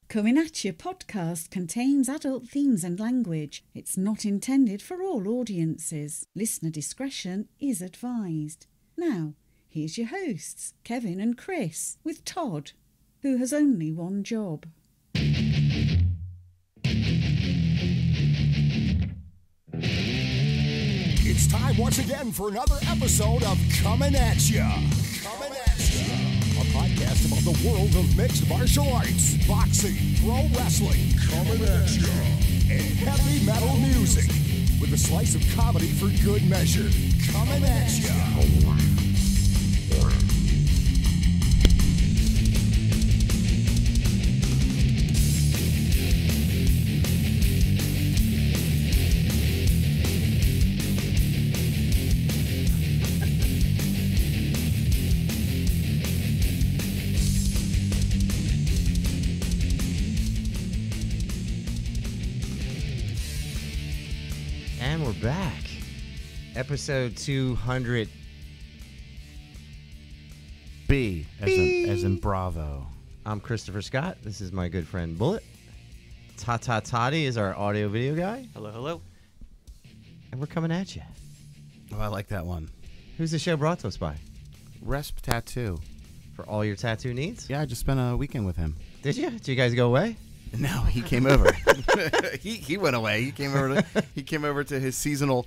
Comin At Ya Podcast contains adult themes and language. It's not intended for all audiences. Listener discretion is advised. Now, here's your hosts, Kevin and Chris, with Todd, who has only one job. It's time once again for another episode of Comin At Ya. Comin At Ya, a podcast about the world of mixed martial arts, boxing, pro wrestling, Comin At Ya, and heavy metal music, with a slice of comedy for good measure. Comin At Ya. And we're back. Episode 200. B as in Bravo. I'm Christopher Scott. This is my good friend Bullet. Tata Toddy is our audio video guy. Hello, hello. And we're coming at you. Oh, I like that one. Who's the show brought to us by? Resp Tattoo. For all your tattoo needs? Yeah, I just spent a weekend with him. Did you? Did you guys go away? No, he came over. he went away. He came over to his seasonal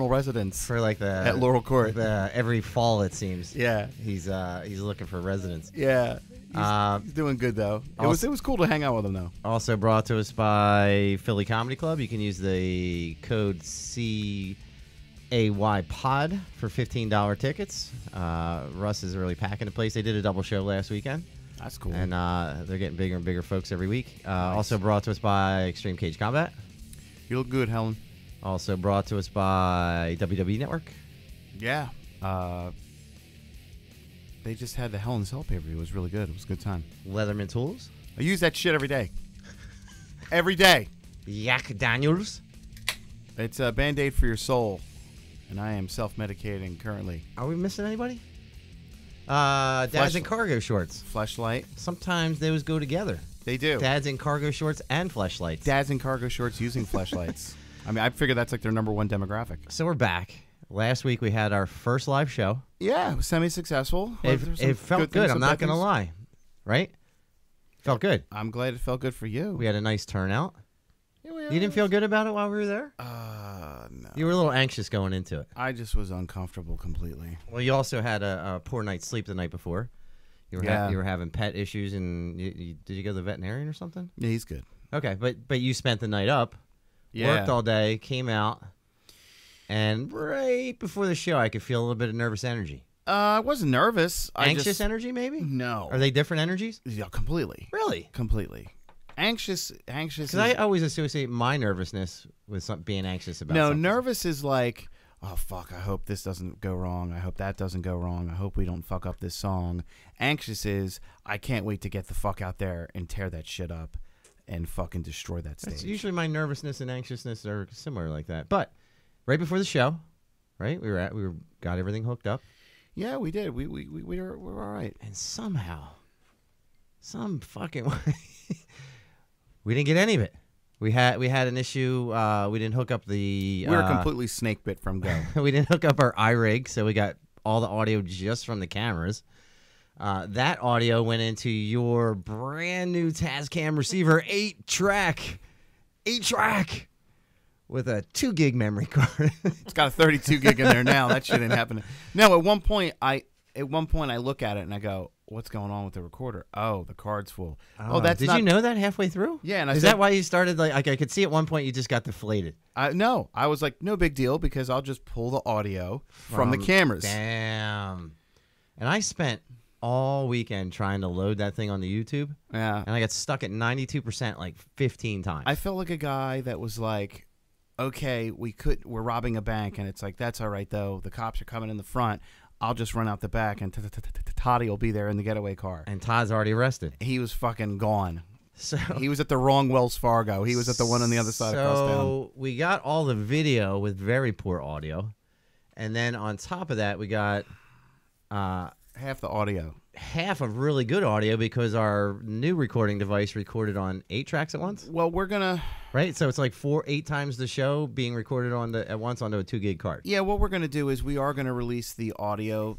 residence For like the at Laurel Court. Every fall, it seems. Yeah, He's looking for residents. yeah. He's doing good though. It was cool to hang out with him though. Also brought to us by Philly Comedy Club. You can use the code CAY Pod for $15 tickets. Russ is really packing the place. They did a double show last weekend. That's cool. And they're getting bigger and bigger folks every week. Also brought to us by Extreme Cage Combat. You look good, Helen. Also brought to us by WWE Network. Yeah. They just had the Hell in a Cell pay-per-view. It was really good. It was a good time. Leatherman Tools. I use that shit every day. Every day. Yak Daniels. It's a Band-Aid for your soul. And I am self-medicating currently. Are we missing anybody? Dads in cargo shorts. Fleshlight. Sometimes those go together. They do. Dads in cargo shorts and fleshlights. Dads in cargo shorts using fleshlights. I mean, I figure that's like their number one demographic. So we're back. Last week we had our first live show. Yeah, it was semi-successful. It felt good. I'm not going to lie. Right? Felt good. I'm glad it felt good for you. We had a nice turnout. Yeah, You didn't feel good about it while we were there? No. You were a little anxious going into it. I just was uncomfortable completely. Well, you also had a poor night's sleep the night before. You were having pet issues, and did you go to the veterinarian or something? Yeah, he's good. Okay, but you spent the night up, Yeah. worked all day, came out, and right before the show, I could feel a little bit of nervous energy. I wasn't nervous. Anxious energy, maybe? No. Are they different energies? Yeah, completely. Really? Completely. Anxious. Because I always associate my nervousness with being anxious about No, something. nervous is like, oh, fuck, I hope this doesn't go wrong. I hope that doesn't go wrong. I hope we don't fuck up this song. Anxious is, I can't wait to get the fuck out there and tear that shit up and fucking destroy that stage. That's usually my nervousness and anxiousness are similar like that. But right before the show, right, we got everything hooked up. Yeah, we did. We were all right. And somehow, some fucking way, we didn't get any of it. We had an issue. We didn't hook up the. We were completely snake bit from go. We didn't hook up our iRig, so we got all the audio just from the cameras. That audio went into your brand new Tascam receiver, 8-track, with a 2 gig memory card. It's got a 32 gig in there now. That shit ain't happening. No, at one point I look at it and I go, "What's going on with the recorder?" Oh, the card's full. Oh, that's did not... you know that halfway through? Yeah, and is that why you started like I could see at one point you just got deflated? No, I was like, no big deal because I'll just pull the audio from the cameras. Damn. And I spent all weekend trying to load that thing on the YouTube. Yeah, and I got stuck at 92% like 15 times. I felt like a guy that was like, okay, we're robbing a bank, and it's like, that's all right though. The cops are coming in the front. I'll just run out the back, and Toddy will be there in the getaway car. And Todd's already arrested. He was fucking gone. So he was at the wrong Wells Fargo. He was at the one on the other side across town. So we got all the video with very poor audio, and then on top of that, we got half the audio. half of really good audio because our new recording device recorded on 8 tracks at once. Well, we're gonna. Right, so it's like 8 times the show being recorded at once onto a 2 gig card. Yeah, what we're gonna do is we are gonna release the audio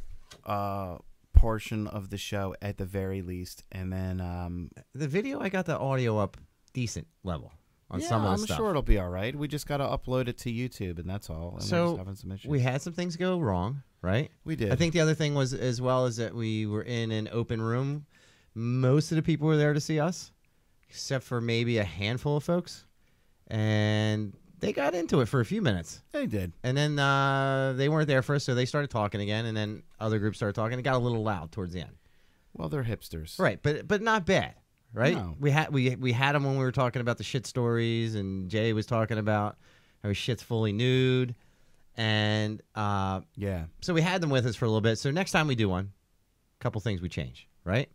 portion of the show at the very least, and then The video, I got the audio up decent level on some of the I'm stuff. sure it'll be all right. We just gotta upload it to YouTube, and that's all. And we're just So having some issues. we had some things go wrong, right? We did. I think the other thing was as well is that we were in an open room. Most of the people were there to see us, except for maybe a handful of folks, and they got into it for a few minutes. They did. And then they weren't there first, so they started talking again, and then other groups started talking. It got a little loud towards the end. Well, they're hipsters. Right, but not bad, right? No. We had them when we were talking about the shit stories, and Jay was talking about how his shit's fully nude, and Yeah. so we had them with us for a little bit. So next time we do one, a couple things we change, right?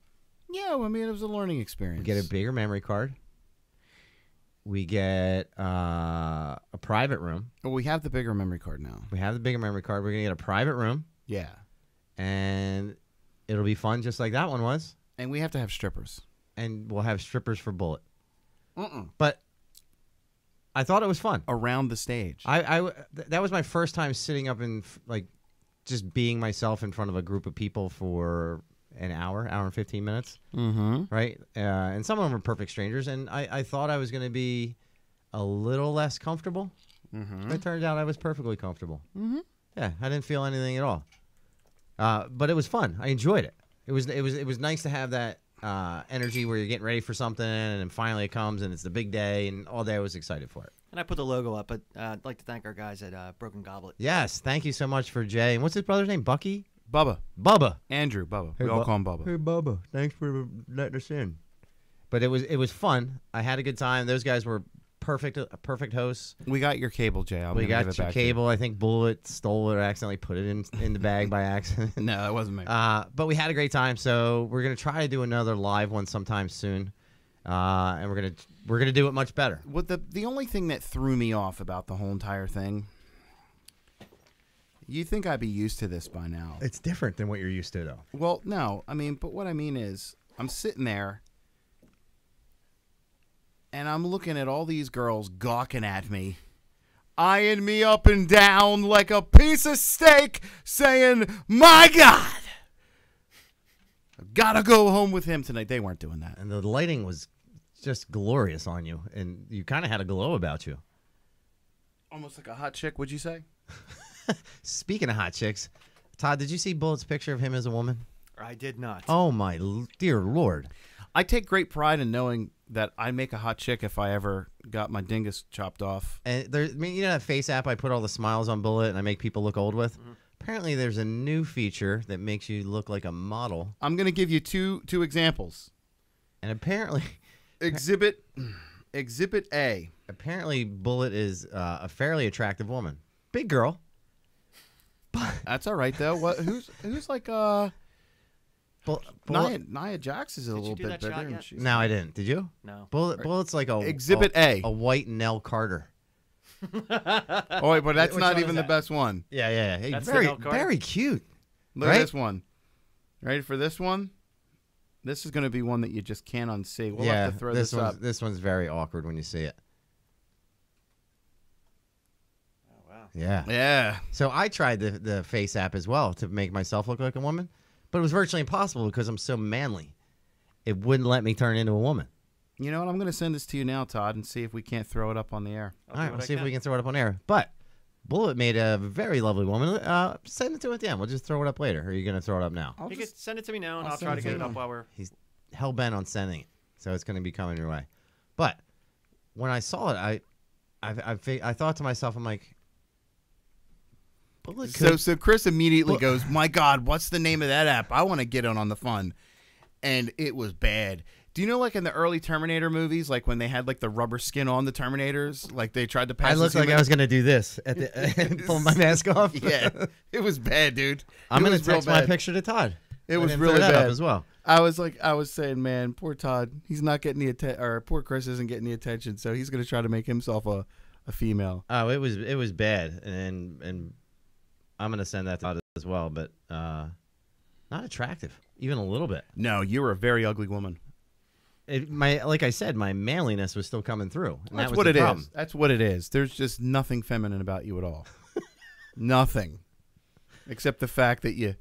Yeah, well, I mean, it was a learning experience. We get a bigger memory card. We get a private room. Well, we have the bigger memory card now. We have the bigger memory card. We're gonna get a private room, Yeah. and it'll be fun, just like that one was. And we have to have strippers. And we'll have strippers for Bullet. But I thought it was fun. Around the stage. That was my first time sitting up and like just being myself in front of a group of people for an hour and 15 minutes, right? And some of them were perfect strangers, and I thought I was going to be a little less comfortable. It turned out I was perfectly comfortable. Yeah, I didn't feel anything at all. But it was fun. I enjoyed it. It was nice to have that energy where you're getting ready for something, and then finally it comes, and it's the big day, and all day I was excited for it. And I put the logo up, but I'd like to thank our guys at Broken Goblet. Yes, thank you so much for Jay. And what's his brother's name? Bucky? Bubba. Bubba. Andrew, Bubba. We all call him Bubba. Hey, Bubba. Thanks for letting us in. But it was fun. I had a good time. Those guys were perfect hosts. We got your cable, Jay. We got your cable. I think Bullet stole it or accidentally put it in the bag by accident. No, that wasn't me. But we had a great time. So we're gonna try to do another live one sometime soon, and we're gonna do it much better. What the only thing that threw me off about the whole entire thing, you think I'd be used to this by now. It's different than what you're used to, though. Well, no. I mean, but what I mean is I'm sitting there and I'm looking at all these girls gawking at me, eyeing me up and down like a piece of steak, saying, "My God, I've got to go home with him tonight." They weren't doing that. And the lighting was just glorious on you, and you kind of had a glow about you. Almost like a hot chick, would you say? Speaking of hot chicks, Todd, did you see Bullet's picture of him as a woman? I did not. Oh, my dear Lord. I take great pride in knowing that I make a hot chick if I ever got my dingus chopped off. And I mean, you know that face app I put all the smiles on Bullet and I make people look old with? Apparently there's a new feature that makes you look like a model. I'm going to give you two examples. And apparently Exhibit A. apparently Bullet is a fairly attractive woman. Big girl. That's all right though. What? Who's like Nia Jax is a little do bit that better. shot And yet? she's No, I didn't. Did you? No. Bullet's like a Exhibit A. a white Nell Carter. Oh wait, but that's Which not one even is the that? best one. Yeah. Hey, That's the very Nell Carter? very cute. Look Right? at this one. Ready for this one? This is going to be one that you just can't unsee. We'll have to throw this up. This one's very awkward when you see it. Oh, wow. Yeah. Yeah. So I tried the face app as well to make myself look like a woman, but it was virtually impossible because I'm so manly. It wouldn't let me turn into a woman. You know what? I'm going to send this to you now, Todd, and see if we can't throw it up on the air. All right, we'll see if we can throw it up on air. But Bullet made a very lovely woman. Send it to it at the end. We'll just throw it up later. Or are you going to throw it up now? You could send it to me now, and I'll I'll send try it to to get it you up now. while we're... He's hell-bent on sending it, so it's going to be coming your way. But when I saw it, I thought to myself, I'm like, Bullet could... So Chris immediately goes, "My God, what's the name of that app? I want to get on the fun." And it was bad. Do you know, like in the early Terminator movies, like when they had like the rubber skin on the Terminators, like they tried to pass. I looked like I was going to do this at the pull my mask off. Yeah, it was bad, dude. I'm It going was to real text my bad. picture to Todd. It I was didn't really throw that up bad as well. I was saying, man, poor Todd. He's not getting the attention, or poor Chris isn't getting the attention, so he's going to try to make himself a female. Oh, it was bad, and I'm going to send that to Todd as well, but not attractive. even a little bit. No, you were a very ugly woman. Like I said, my manliness was still coming through. And That's that was what the it problem. is. That's what it is. There's just nothing feminine about you at all. Nothing. Except the fact that you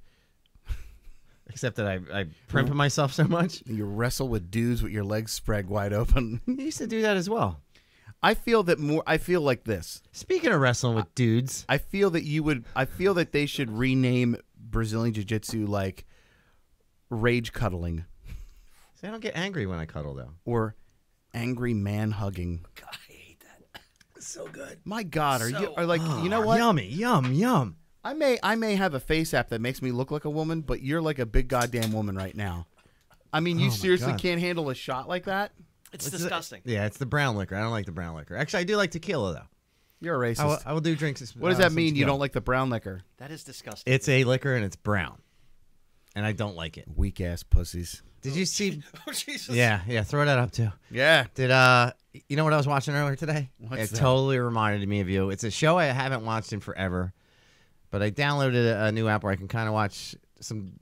Except that I primp myself so much. wrestle with dudes with your legs spread wide open. You used to do that as well. I feel like this. Speaking of wrestling with dudes, I feel that they should rename Brazilian Jiu-Jitsu like rage cuddling see, I don't get angry when I cuddle though. or angry man hugging. God, I hate that. It's so good. My God, are like you know what? Yummy, yum. I may have a face app that makes me look like a woman, but you're like a big goddamn woman right now. I mean, you Oh, my seriously God. can't handle a shot like that? It's disgusting. Yeah, it's the brown liquor. I don't like the brown liquor. Actually, I do like tequila though. You're a racist. I will do drinks. What does that some mean? You tequila. don't like the brown liquor? That is disgusting. It's a liquor and it's brown, and I don't like it. Weak ass pussies. Did you see? Oh, Jesus. Yeah. Throw that up too. Yeah. Did you know what I was watching earlier today? What's it that? totally reminded me of you. It's a show I haven't watched in forever, but I downloaded a new app where I can kind of watch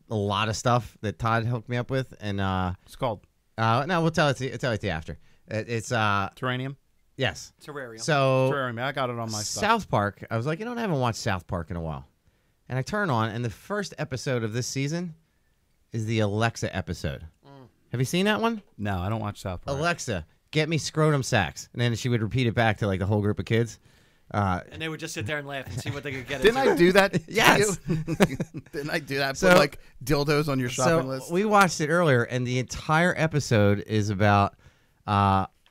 a lot of stuff that Todd hooked me up with, and It's called no, we'll tell it to you after. It's Terranium. yes. Terrarium. So Terrarium. I got it on my stuff. South Park. I was like, I haven't watched South Park in a while, and I turn on, and the first episode of this season is the Alexa episode. Have you seen that one? No, I don't watch South Park. Alexa, get me scrotum sacks, and then she would repeat it back to like the whole group of kids. And they would just sit there and laugh and see what they could get Didn't into. I do that? to Yes. you? Didn't I do that? So- Put like dildos on your shopping So list. we watched it earlier, and the entire episode is about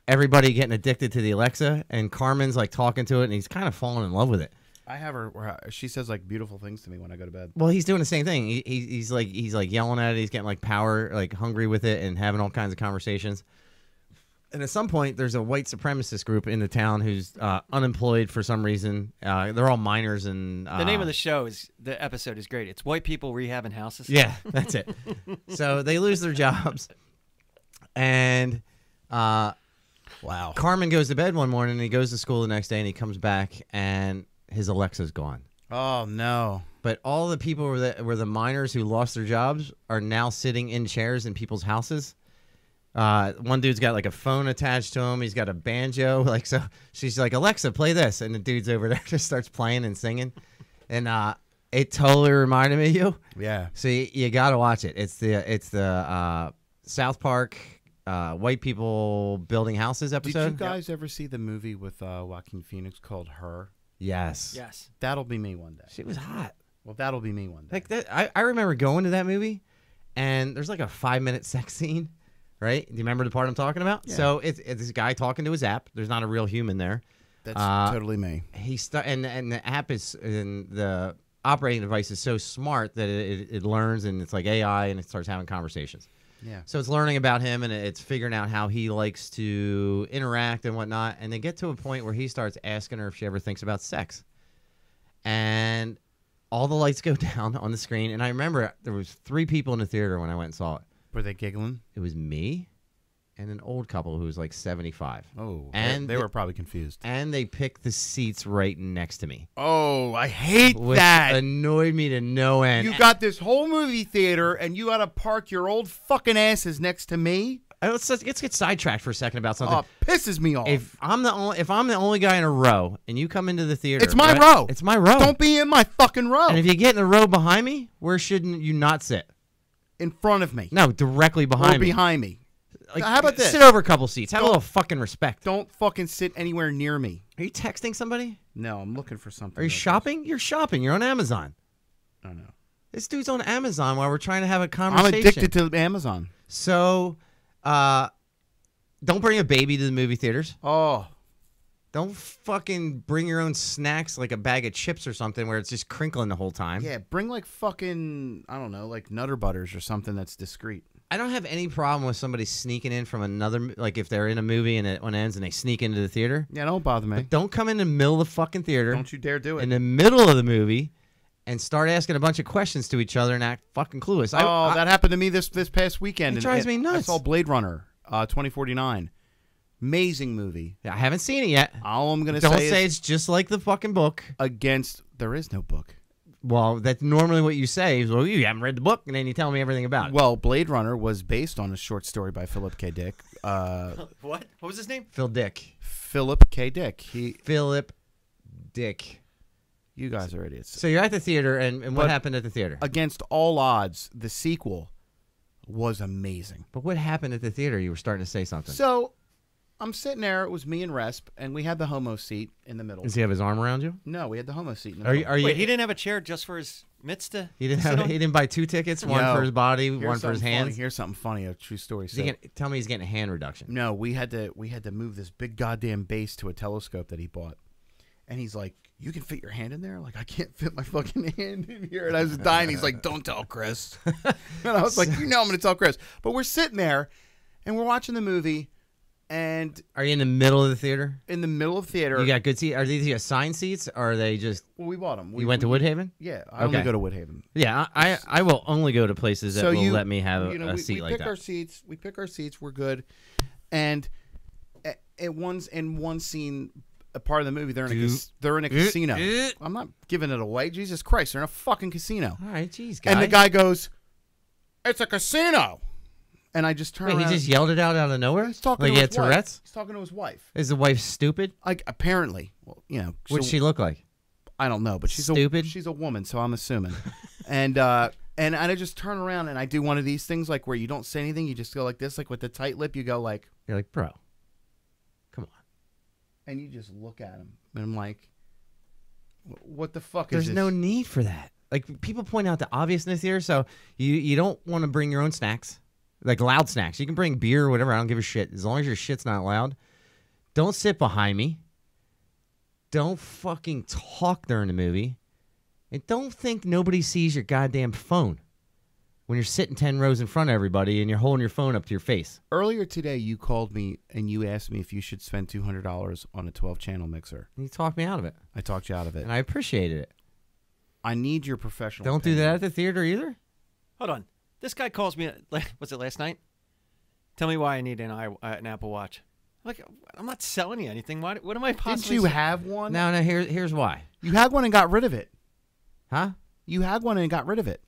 everybody getting addicted to the Alexa, and Carmen's like talking to it, and he's kind of falling in love with it. I have her. She says like beautiful things to me when I go to bed. Well, he's doing the same thing. He's like yelling at it. He's getting like power, like hungry with it, and having all kinds of conversations. And at some point, there's a white supremacist group in the town who's unemployed for some reason. They're all miners, and The name of the episode is great. It's White People Rehabbing Houses. yeah, that's it. So they lose their jobs, and Wow. Carmen goes to bed one morning, and he goes to school the next day, and he comes back, and his Alexa's gone. Oh no. But all the people were the miners who lost their jobs are now sitting in chairs in people's houses. One dude's got like a phone attached to him. He's got a banjo. Like, so she's like, Alexa, play this. And the dude's over there just starts playing and singing. And it totally reminded me of you. Yeah. So you got to watch it. It's the South Park white people building houses Did episode. you guys ever see the movie with Joaquin Phoenix called Her? Yes. Yes. That'll be me one day. She was hot. Well, that'll be me one day. Like that, I remember going to that movie, and there's like a 5-minute sex scene, right? Do you remember the part I'm talking about? Yeah. So it's this guy talking to his app. There's not a real human there. That's totally me. And the app is, and the operating device is so smart that it learns, and it's like AI, and it starts having conversations. Yeah. So it's learning about him, and it's figuring out how he likes to interact and whatnot. And they get to a point where he starts asking her if she ever thinks about sex. And all the lights go down on the screen. And I remember there was 3 people in the theater when I went and saw it. Were they giggling? It was me and an old couple who was like 75. Oh, And they were probably confused. And they picked the seats right next to me. Oh, I hate Which that. annoyed me to no end. You got this whole movie theater, and you got to park your old fucking asses next to me. Let's get sidetracked for a second about something. Oh, it pisses me off. If I'm the only guy in a row, and you come into the theater, It's my right? row. It's my row. Don't be in my fucking row. And if you get in the row behind me, where shouldn't you not sit? In front of me. No, directly behind Or me. behind me. Like, How about this? Sit over a couple seats. Have a Don't- little fucking respect. Don't fucking sit anywhere near me. Are you texting somebody? No, I'm looking for something. Are you shopping? You're shopping. You're on Amazon. I don't know. This dude's on Amazon while we're trying to have a I'm conversation. addicted to Amazon. So, don't bring a baby to the movie theaters. Oh. Don't fucking bring your own snacks like a bag of chips or something where it's just crinkling the whole time. Yeah, bring like fucking, I don't know, like Nutter Butters or something that's discreet. I don't have any problem with somebody sneaking in from another, like if they're in a movie and it ends and they sneak into the theater. Yeah, don't bother me. But don't come in the middle of the fucking theater. Don't you dare do it. In the middle of the movie and start asking a bunch of questions to each other and act fucking clueless. That happened to me this past weekend. It drives me nuts. I saw Blade Runner 2049. Amazing movie. I haven't seen it yet. All I'm going to Don't say say is it's just like the fucking book. there is no book. Well, that's normally what you say. Is, well, you haven't read the book, and then you tell me everything about it. Well, Blade Runner was based on a short story by Philip K. Dick. What? What was his name? Phil Dick. Philip K. Dick. Philip Dick. You guys are idiots. So you're at the theater, and what But happened at the theater? Against all odds, the sequel was amazing. But what happened at the theater? You were starting to say something. So I'm sitting there. It was me and Resp, and we had the homo seat in the middle. Does he have his arm around you? No, we had the homo seat in the Are middle. you? Are you? Wait, he didn't have a chair just for his mitts to. He didn't sit have. on? He didn't buy 2 tickets, one No. for his body, Here's one for his something hands. funny. Here's something funny, a true story. Is he tell me he's getting a hand reduction. No, we had to move this big goddamn base to a telescope that he bought. And he's like, "You can fit your hand in there?" Like, I can't fit my fucking hand in here. And I was dying. He's like, "Don't tell Chris." And I was like, "You know I'm going to tell Chris." But we're sitting there, and we're watching the movie, and Are you in the middle of the theater? in the middle of theater, You got good seats. Are these assigned seats, or are they just? well, we bought them. You went to Woodhaven? Yeah, I only Okay. go to Woodhaven. Yeah, I will only go to places that will let me have a seat we like pick that. our seats. We pick our seats. We're good. And in one scene, a part of the movie, they're in a casino. I'm not giving it away. Jesus Christ, they're in a fucking casino. All right, geez, guy. And the guy goes, "It's a casino." And I just turn Wait, around. he just yelled it out of nowhere? He's talking Like to he his had wife. Tourette's? He's talking to his wife. Is the wife stupid? Like, apparently. Well, you know. What'd she look like? I don't know, but she's Stupid? She's a woman, so I'm assuming. and I just turn around and I do one of these things like where you don't say anything, you just go like this, like with the tight lip, you go like, You're like, bro, come on. and you just look at him, and I'm like, what the fuck There's is this? no need for that. Like, people point out the obviousness here, so you don't want to bring your own snacks, like loud snacks. You can bring beer or whatever. I don't give a shit. As long as your shit's not loud. Don't sit behind me. Don't fucking talk during the movie. And don't think nobody sees your goddamn phone when you're sitting 10 rows in front of everybody and you're holding your phone up to your face. Earlier today, you called me and you asked me if you should spend $200 on a 12-channel mixer. And you talked me out of it. I talked you out of it. And I appreciated it. I need your professional Don't do opinion. that at the theater either. Hold on. This guy calls me. Was it last night? Tell me why I need an Apple Watch. Like, I'm not selling you anything. What am I possibly? Didn't you have one? No, here's why. You had one and got rid of it. Huh? You had one and got rid of it.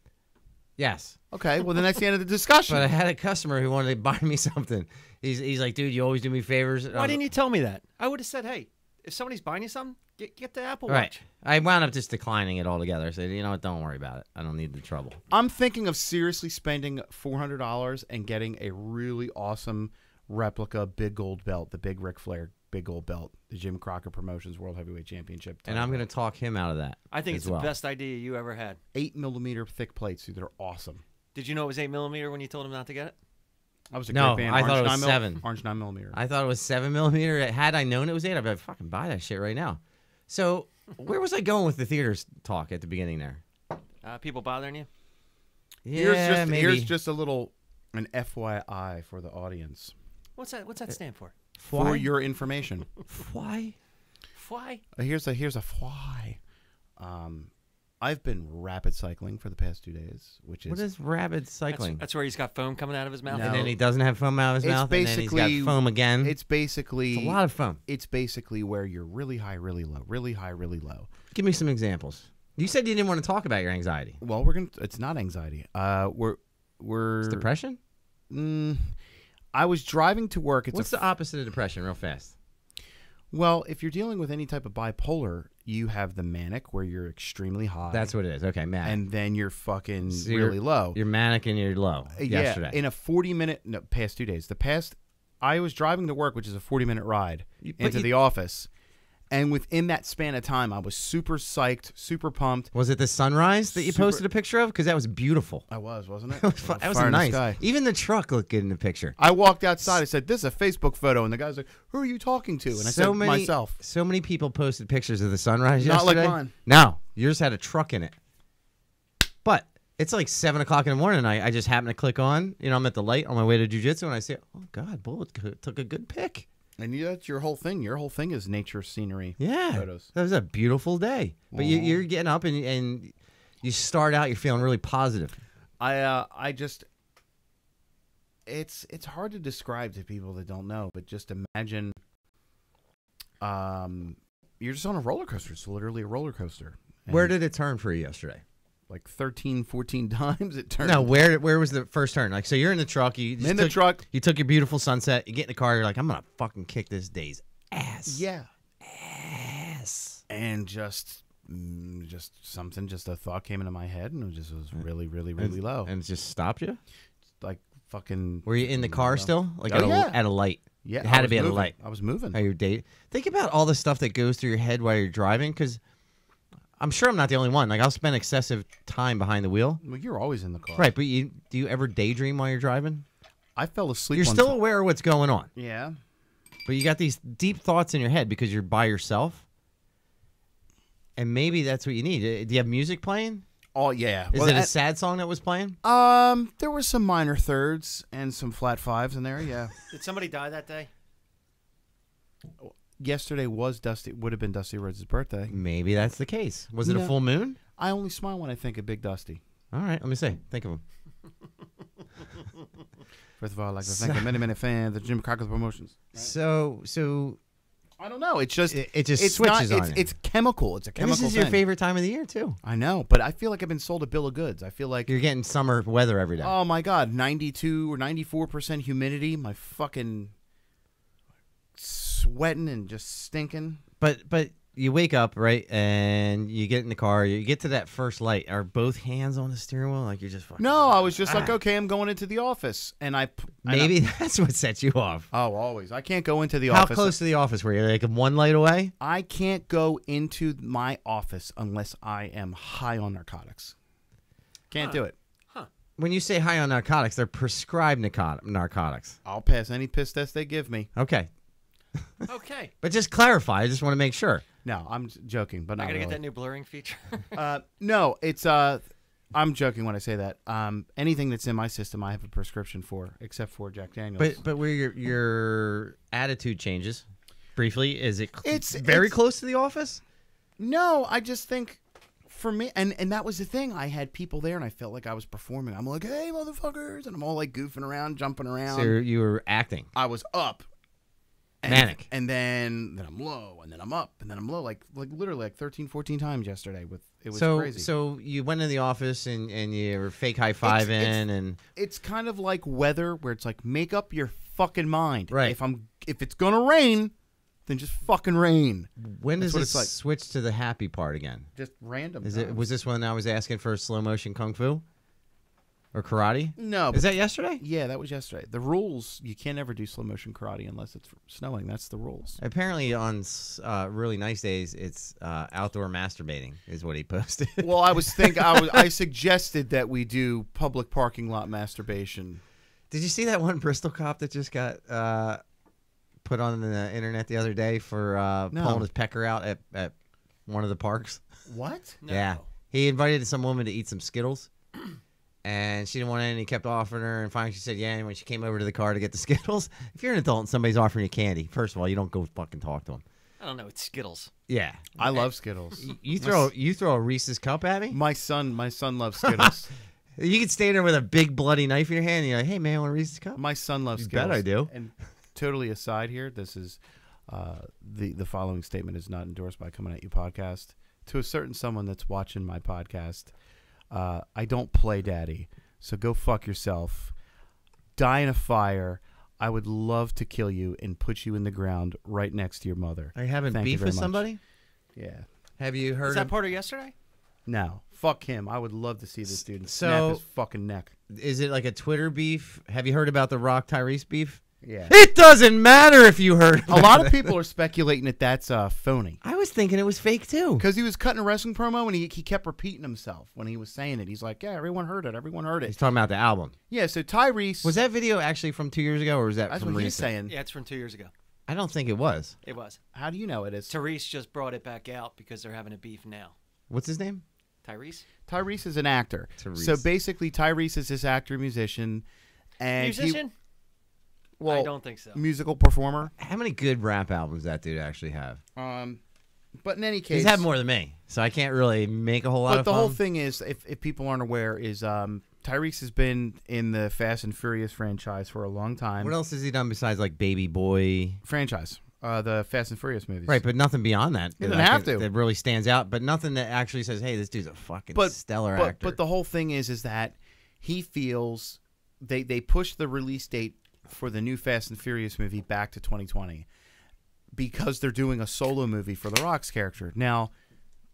Yes. Okay, well, then that's the end of the discussion. But I had a customer who wanted to buy me something. He's like, dude, you always do me favors. Why didn't you tell me that? I would have said, hey, if somebody's buying you something, get the Apple Right. Watch. I wound up just declining it altogether. I said, you know what? Don't worry about it. I don't need the trouble. I'm thinking of seriously spending $400 and getting a really awesome replica big gold belt, the big Ric Flair big gold belt, the Jim Crockett Promotions World Heavyweight Championship. And I'm going to talk him out of that. I think as it's well. the best idea you ever had. 8mm thick plates, dude. They're awesome. Did you know it was 8mm when you told him not to get it? I was a No, great fan. I thought it was 9mm 7. Orange 9mm. I thought it was 7mm. Had I known it was 8, I'd be like, fucking buy that shit right now. So where was I going with the theaters talk at the beginning there? People bothering you? Yeah, maybe. Here's just a little an FYI for the audience What's that stand for? for your information. Why? Why? Here's a why. I've been rapid cycling for the past 2 days, which is What is rapid cycling? That's where he's got foam coming out of his mouth. No. And then he doesn't have foam out of his It's mouth, and then he's got basically- foam again. it's basically It's a lot of foam. It's basically where you're really high, really low, really high, really low. Give me some examples. You said you didn't want to talk about your anxiety. Well, we're gonna. It's not anxiety. We're It's depression? I was driving to work. What's the opposite of depression, real fast? Well, if you're dealing with any type of bipolar, you have the manic where you're extremely high. That's what it is. Okay, manic. and then you're fucking So really low. You're manic and you're low yesterday. Yeah, in a 40-minute, no, past 2 days. I was driving to work, which is a 40-minute ride into the office. And within that span of time, I was super psyched, super pumped. Was it the sunrise that you posted a picture of? Because that was beautiful. I was, wasn't it? That was Fire in the nice. sky. Even the truck looked good in the picture. I walked outside. I said, "This is a Facebook photo," and the guy's like, "Who are you talking to?" And I said, "Myself." So many people posted pictures of the sunrise Not like yesterday. mine. No, yours had a truck in it. But it's like 7 o'clock in the morning. I just happen to click on. I'm at the light on my way to jiu-jitsu, and I say, "Oh God, Bullet took a good pic." And that's your whole thing. Your whole thing is nature, scenery, Yeah, photos. that was a beautiful day. But you're getting up and you start out. You're feeling really positive. I just, it's hard to describe to people that don't know, but just imagine, you're just on a roller coaster. It's literally a roller coaster, Where did it turn for you yesterday? Like 13, 14 times it turned. No, where was the first turn? Like, so you're in the truck. You just the truck. You took your beautiful Sunset. You get in the car. You're like, I'm gonna fucking kick this day's ass. Yeah. Ass. And just a thought came into my head, and it just was really, really, really low. And it just stopped you? Like fucking. Were you in the car still? Like Oh, yeah. at a light? Yeah, It had I to was be at a moving. light. I was moving. How your date? Think about all the stuff that goes through your head while you're driving, because I'm sure I'm not the only one. Like, I'll spend excessive time behind the wheel. Well, you're always in the car. Right, but do you ever daydream while you're driving? I fell asleep. You're one still time. aware of what's going on, Yeah. but you got these deep thoughts in your head because you're by yourself. And maybe that's what you need. Do you have music playing? Oh yeah. Is it a sad song that was playing? There were some minor thirds and some flat fives in there. Yeah. Did somebody die that day? Yesterday would have been Dusty Rhodes' birthday. Maybe that's the case. Was it a No. full moon? I only smile when I think of Big Dusty. All right, let me see. Think of him. First of all, I'd like to thank the many, many fans of Jim Crockett's Promotions. So I don't know. It's just it just it's switches not, on you. It's chemical. It's a And chemical this is your thing. favorite time of the year too. I know, but I feel like I've been sold a bill of goods. I feel like You're getting summer weather every day. oh my god, 92 or 94% humidity. My fucking sweating and just stinking. But you wake up, right, and you get in the car. You get to that first light. Are both hands on the steering wheel? Like you're just fucking. No, I was just like, okay, I'm going into the office, and Maybe that's what sets you off. oh, always. I can't go into the How office. close to the office were you? Like one light away? I can't go into my office unless I am high on narcotics. Can't do it. When you say high on narcotics, they're prescribed narcotics. I'll pass any piss test they give me. Okay. Okay. But just clarify. I just want to make sure. No, I'm joking, but I not gotta really. get that new blurring feature. No, it's I'm joking when I say that. Anything that's in my system, I have a prescription for, except for Jack Daniels. But where your attitude changes briefly, is it It's very close to the office? no, I just think for me, and that was the thing. I had people there, and I felt like I was performing. I'm like, hey, motherfuckers, and I'm all like goofing around, jumping around. So you were acting. I was up. And, Manic. And then I'm low, and then I'm up, and then I'm low, like literally like 13, 14 times yesterday. It was crazy. So you went in the office and you were fake high-fiving and It's kind of like weather, where it's like, make up your fucking mind. Right. If it's gonna rain, then just fucking rain. when That's does what it it's like. switch to the happy part again? Just random. Is it was this when I was asking for slow motion kung fu or karate? No. Is that yesterday? Yeah, that was yesterday. The rules: you can't ever do slow motion karate unless it's snowing. That's the rules. Apparently on really nice days, it's outdoor masturbating is what he posted. Well, I suggested that we do public parking lot masturbation. Did you see that one Bristol cop that just got put on the internet the other day for No. pulling his pecker out at one of the parks? What? No. Yeah. He invited some woman to eat some Skittles, and she didn't want any. He kept offering her, and finally she said yeah. And when she came over to the car to get the Skittles, if you're an adult and somebody's offering you candy, first of all, you don't go fucking talk to them. I don't know. It's Skittles. Yeah. I love Skittles. You throw a Reese's cup at me? My son loves Skittles. You could stand there with a big bloody knife in your hand, and you're like, hey, man, want a Reese's cup? My son loves You Skittles. bet I do. And totally aside here, this is the following statement is not endorsed by Comin At Ya Podcast. To a certain someone that's watching my podcast, I don't play daddy, so go fuck yourself. Die in a fire. I would love to kill you and put you in the ground right next to your mother. Are you having Thank you beef very with much. somebody? Yeah. Have you heard Is that of, part of yesterday? No. Fuck him. I would love to see this dude So- snap his fucking neck. is it like a Twitter beef? Have you heard about the Rock Tyrese beef? Yeah. It doesn't matter if you heard A about lot it. of people are speculating that that's phony. I was thinking it was fake too. Because he was cutting a wrestling promo and he kept repeating himself when he was saying it. He's like, yeah, everyone heard it. Everyone heard He's it. talking about the album. Yeah, so Tyrese. Was that video actually from 2 years ago, or was that That's from what recent? he's saying. Yeah, it's from 2 years ago. I don't think it was. It was. How do you know it is? Tyrese just brought it back out because they're having a beef now. What's his name? Tyrese? Tyrese is an actor. Tyrese. So basically, Tyrese is this actor, musician. And Musician? Well, I don't think so. musical performer. How many good rap albums does that dude actually have? But in any case. He's had more than me, so I can't really make a whole lot But of the fun. whole thing is, if people aren't aware, is Tyrese has been in the Fast and Furious franchise for a long time. What else has he done besides like Baby Boy? Franchise. The Fast and Furious movies. Right, but nothing beyond that. You that don't I have think to. That really stands out, but nothing that actually says, "Hey, this dude's a fucking stellar actor." But the whole thing is that he feels they pushed the release date for the new Fast and Furious movie back to 2020 because they're doing a solo movie for The Rock's character. Now,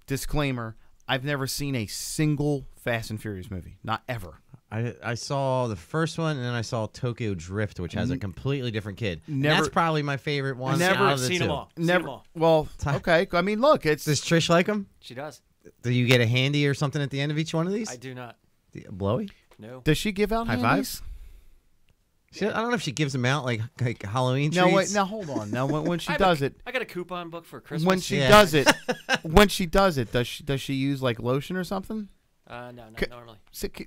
disclaimer: I've never seen a single Fast and Furious movie, not ever. I saw the first one, and then I saw Tokyo Drift, which has a completely different kid. And Never- that's probably my favorite one. Never out of the seen two. them all. Never. Seen 'em all. Well, okay. I mean, look, it's Does Trish like them? She does. Do you get a handy or something at the end of each one of these? I do not. Blowy? No. Does she give out High handies? I don't know if she gives them out like Halloween No, treats. wait. Now hold on. Now when she I does it, I got a coupon book for Christmas. when she Yeah. does it, does she use like lotion or something? No, not C- normally.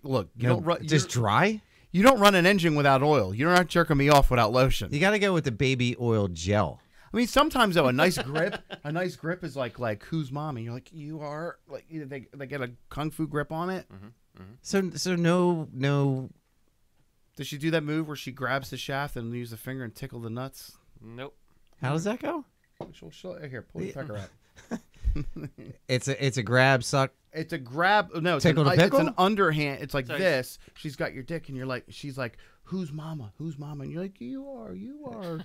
Look, you No, don't run. just dry. You don't run an engine without oil. You're not jerking me off without lotion. You got to go with the baby oil gel. I mean, sometimes though, a nice grip is like who's mommy? You're like you are like they get a kung fu grip on it. So no. Does she do that move where she grabs the shaft and use the finger and tickle the nuts? Nope. How does that go? She'll here, pull the pecker out. It's a grab, suck. It's a grab. No, it's Tickle to it's pickle? an underhand. It's like Sorry. this. She's got your dick, and she's like, "Who's mama? Who's mama?" And you're like, "You are."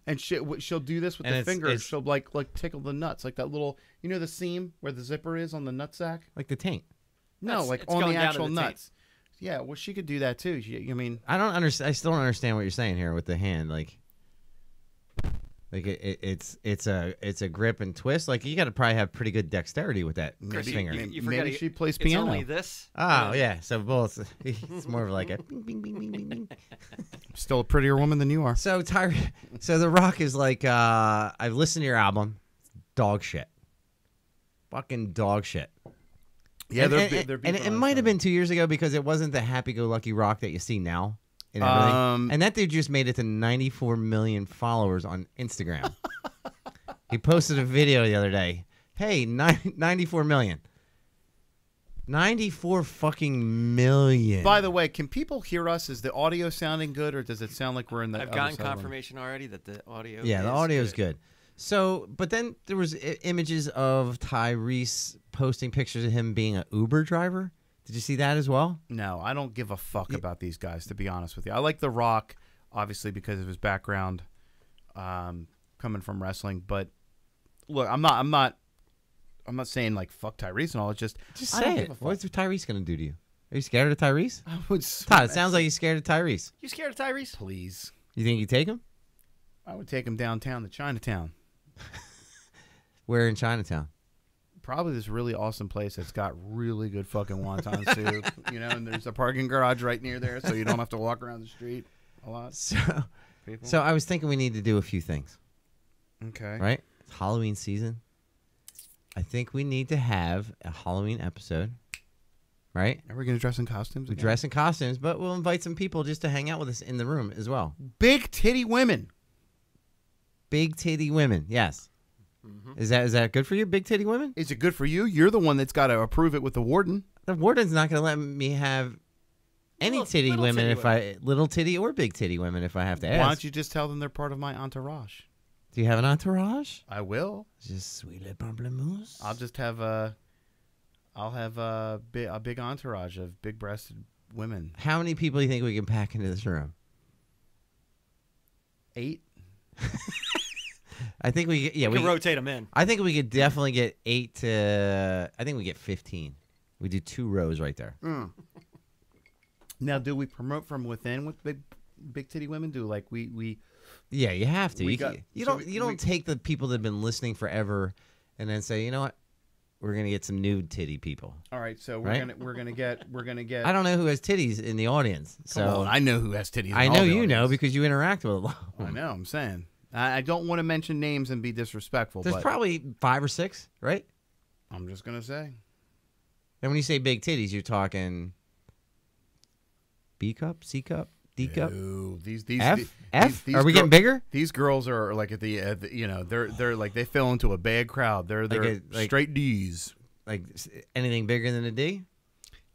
And She'll do this with And the it's- fingers. it's- She'll like tickle the nuts, like that little, the seam where the zipper is on the nutsack. like the taint. No, That's- like it's on going the down to actual the taint. nuts. Yeah, well, she could do that too. I mean, I don't understand. I still don't understand what you're saying here with the hand. Like it's a grip and twist. Like you got to probably have pretty good dexterity with that Chris, finger. You forget maybe it- she plays It's piano. only this. Oh yeah, so both. It's more of like a bing, bing, bing, bing, bing, bing. Still a prettier woman than you are. So so The Rock is like, I've listened to your album, dog shit, fucking dog shit. Yeah, and, they're and, big- they're and big it on might us, have been 2 years ago because it wasn't the happy-go-lucky Rock that you see now. And everything. And that dude just made it to 94 million followers on Instagram. He posted a video the other day. Hey, 94 million. 94 fucking million. By the way, can people hear us? Is the audio sounding good, or does it sound like we're in the? I've other gotten side of the room? confirmation already that the audio. Yeah, the is audio is good. So, but then there was images of Tyrese posting pictures of him being an Uber driver. Did you see that as well? No, I don't give a fuck about these guys, to be honest with you. I like The Rock, obviously, because of his background coming from wrestling. But look, I'm not saying like fuck Tyrese and all. It's just I don't say give it. a fuck. What's Tyrese going to do to you? Are you scared of Tyrese? I would Todd, it sounds like you're scared of Tyrese. You scared of Tyrese? please. You think you take him? I would take him downtown to Chinatown. Where in Chinatown? Probably this really awesome place that's got really good fucking wonton soup, and there's a parking garage right near there, so you don't have to walk around the street a lot. So I was thinking we need to do a few things, Okay. right? It's Halloween season. I think we need to have a Halloween episode, right? Are we going to dress in costumes? We again? dress in costumes, but we'll invite some people just to hang out with us in the room as well. Big titty women. Big titty women, yes. Is that good for you, big titty women? Is it good for you? You're the one that's got to approve it with the warden. The warden's not going to let me have any Little women titty little titty or big titty women if I have to ask. Why don't you just tell them they're part of my entourage? Do you have an entourage? I will. Just sweet le pamplemousse. I'll just have I'll have a big entourage of big-breasted women. How many people do you think we can pack into this room? 8. I think we We can rotate them in. I think we could definitely get 8 to. I think we get 15. We do 2 rows right there. Now, do we promote from within with big titty women? Do like we? Yeah, you have to. We You, got- you so don't. we- You don't we- take the people that have been listening forever, and then say, you know what, we're gonna get some nude titty people. All right, so Right? we're gonna get. I don't know who has titties in the audience, Come so on, I know who has titties. in I all know the you know audience. because you interact with a lot. I know. I'm saying. I don't want to mention names and be disrespectful, There's but probably 5 or 6, right? I'm just gonna say. And when you say big titties, you're talking B cup, C cup, D cup, Ooh, these F. these Are we getting bigger? These girls are like at the they're like they fell into a bad crowd. They're like- straight D's. Like anything bigger than a D?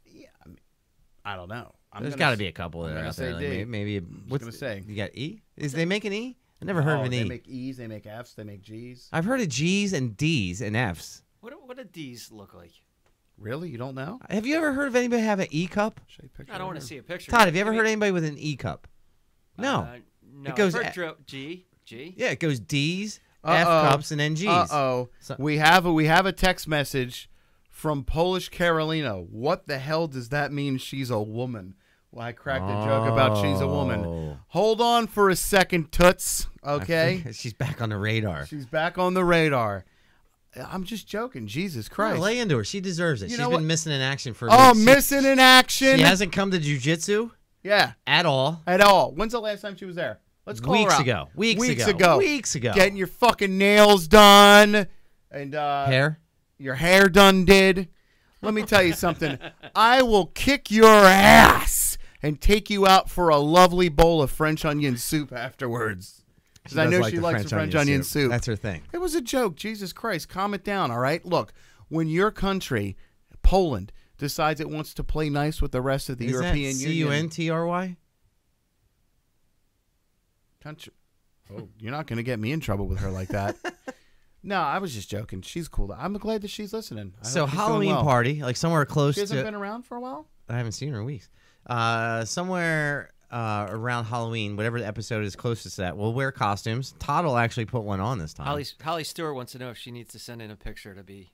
Yeah, I don't know. There's got to be a couple that I'm are gonna out there. say Like D. maybe gonna say. you got E. Is they make an E? I never heard of an They E. make E's, they make F's, they make G's. I've heard of G's and D's and F's. What do D's look like? Really? You don't know? Have you ever heard of anybody have an E cup? Show you a picture I don't right want to here. see a picture. Todd, have you ever heard anybody with an E cup? No. No. It goes I've heard G. Yeah, it goes D's, F Uh-oh. cups, and then G's. Uh-oh. So- We have a text message from Polish Carolina. What the hell does that mean? She's a woman. Well, I cracked a joke about she's a woman. Oh. Hold on for a second, Toots. Okay? She's back on the radar. She's back on the radar. I'm just joking. Jesus Christ. Lay into her. She deserves it. You She's know been what? missing in action for Oh, weeks. missing in action. She hasn't come to jiu-jitsu Yeah, at all. at all. When's the last time she was there? Let's call Weeks her out. ago. Weeks ago. Getting your fucking nails done. And Hair? your hair done did. Let me tell you something. I will kick your ass and take you out for a lovely bowl of French onion soup afterwards. Because I does know like she the likes the French onion soup. That's her thing. It was a joke. Jesus Christ. Calm it down, all right? Look, when your country, Poland, decides it wants to play nice with the rest of the Is European that Union. Cuntry? Country. Oh, you're not going to get me in trouble with her like that. No, I was just joking. She's cool. I'm glad that she's listening. I So hope she's doing Halloween well. party, like somewhere close She hasn't to. been around for a while? I haven't seen her in weeks. Somewhere around Halloween, whatever the episode is closest to that, we'll wear costumes. Todd will actually put one on this time. Holly Stewart wants to know if she needs to send in a picture to be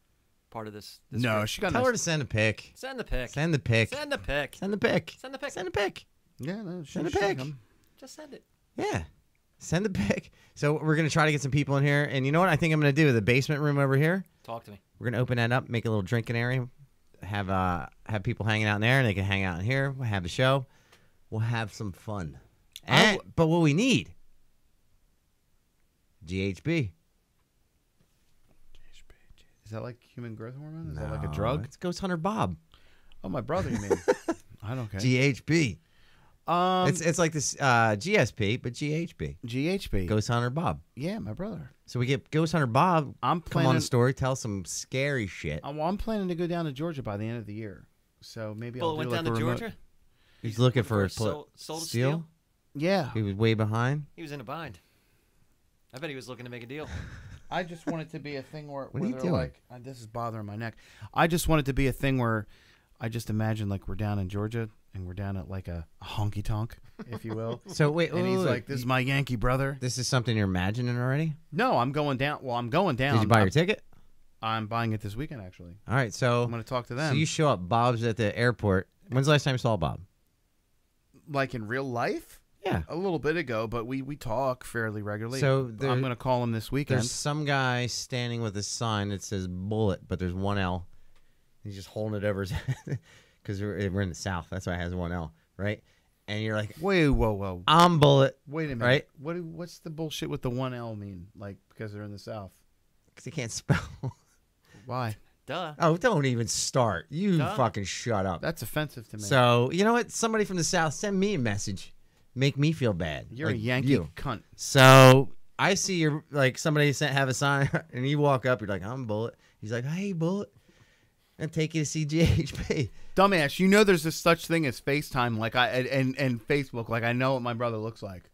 part of this. No, group. she got Tell no. her to send a pic. Send the pic. Send the pic. Send the pic. Send the pic. Send the pic. Send a pic. Yeah, no, she Send a should pic. come. Just send it. Yeah. Send the pic. So we're going to try to get some people in here. And you know what I think I'm going to do? The basement room over here, Talk to me. we're going to open that up, make a little drinking area, have people hanging out in there, and they can hang out in here. We'll have the show. We'll have some fun. But what we need, GHB. Is that like human growth hormone? Is that like a drug? It's Ghost Hunter Bob. Oh, my brother, you mean? I don't care. GHB. Um, It's like this GSP, but GHB. GHB. Ghost Hunter Bob. Yeah, my brother. So we get Ghost Hunter Bob. I'm come on the planning. story, tell some scary shit. I'm planning to go down to Georgia by the end of the year. So maybe Well, I'll it went do down like to a remote. Georgia. He's looking for a soul to steal. steal. Yeah. He was way behind. He was in a bind. I bet he was looking to make a deal. I just want it to be a thing where, What are you they're doing? like, this is bothering my neck. I just want it to be a thing where I just imagine like we're down in Georgia and we're down at like a honky tonk, if you will. So wait, And he's wait, like, "This is my Yankee brother." this is something you're imagining already? No, I'm going down. Well, I'm going down. Did you buy your ticket? I'm buying it this weekend, actually. All right, so I'm going to talk to them. so you show up. Bob's at the airport. When's the last time you saw Bob? Like in real life? Yeah. A little bit ago, but we talk fairly regularly. So I'm going to call him this weekend. There's some guy standing with a sign that says "Bullet," but there's one L. He's just holding it over his head because we're in the South. That's why it has one L, right? And you're like, Wait, whoa. "I'm Bullet," Wait a minute. right? What's the bullshit with the 1L mean? Like, because they're in the South? Because he can't spell. Why? Duh. Oh, don't even start. You Duh. fucking shut up. That's offensive to me. So you know what? Somebody from the South, send me a message. Make me feel bad. You're Like a Yankee you. cunt. So I see you're like somebody have a sign, and you walk up. You're like, "I'm Bullet." He's like, "Hey, Bullet," and take you to see GHB. Dumbass, you know there's this such thing as FaceTime, like and Facebook. Like I know what my brother looks like.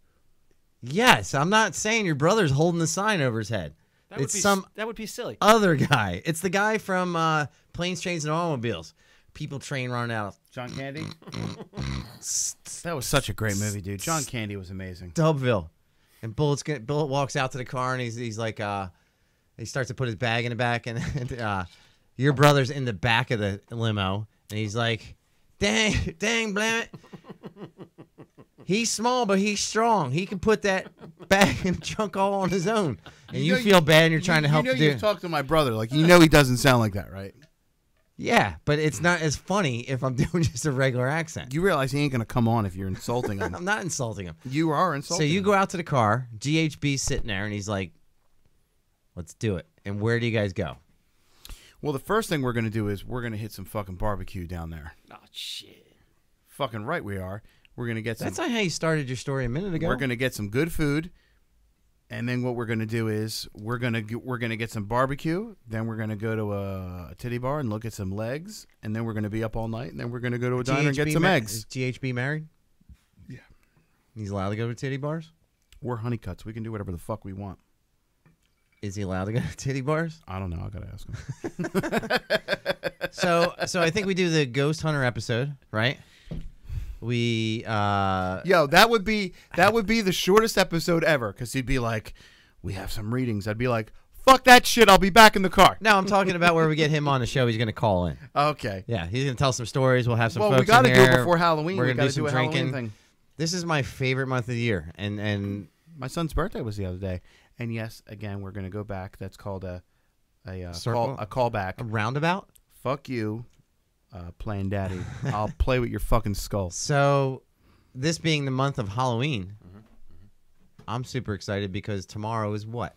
Yes, I'm not saying your brother's holding the sign over his head. It's some That would be silly. other guy. It's the guy from Planes, Trains, and Automobiles. People train running out. John Candy. That was such a great movie, dude. John Candy was amazing. Dubville. And Bullet walks out to the car, and he's like, he starts to put his bag in the back, and your brother's in the back of the limo, and he's like, dang, blame it. He's small, but he's strong. He can put that bag and junk all on his own. And you feel bad, and you're trying to help You know, the you dude. talk to my brother, like you know he doesn't sound like that, right? Yeah, but it's not as funny if I'm doing just a regular accent. You realize he ain't gonna come on if you're insulting him. I'm not insulting him. You are insulting. So you him. go out to the car. GHB's sitting there, and he's like, "Let's do it." And where do you guys go? Well, the first thing we're gonna do is we're gonna hit some fucking barbecue down there. Oh shit. Fucking right we are. We're gonna get some. That's not how you started your story a minute ago. We're gonna get some good food, and then what we're gonna do is we're gonna get some barbecue. Then we're gonna go to a titty bar and look at some legs, and then we're gonna be up all night. And then we're gonna go to a diner and get some eggs. Is GHB married? Yeah. He's allowed to go to titty bars. We're Honeycuts. We can do whatever the fuck we want. Is he allowed to go to titty bars? I don't know. I gotta ask him. So I think we do the Ghost Hunter episode, right? We Yo, that would be the shortest episode ever, because he'd be like, "We have some readings." I'd be like, "Fuck that shit! I'll be back in the car." No, I'm talking about where we get him on the show. He's going to call in. Okay. Yeah, he's going to tell some stories. We'll have some Well, folks we got to in do here. it before Halloween. We're We going to got to do do some a Halloween drinking. thing. This is my favorite month of the year, and My son's birthday was the other day, and yes, again, we're gonna go back. That's called a Circle? callback. a roundabout. Fuck you, playing daddy. I'll play with your fucking skull. So, this being the month of Halloween, I'm super excited because tomorrow is what?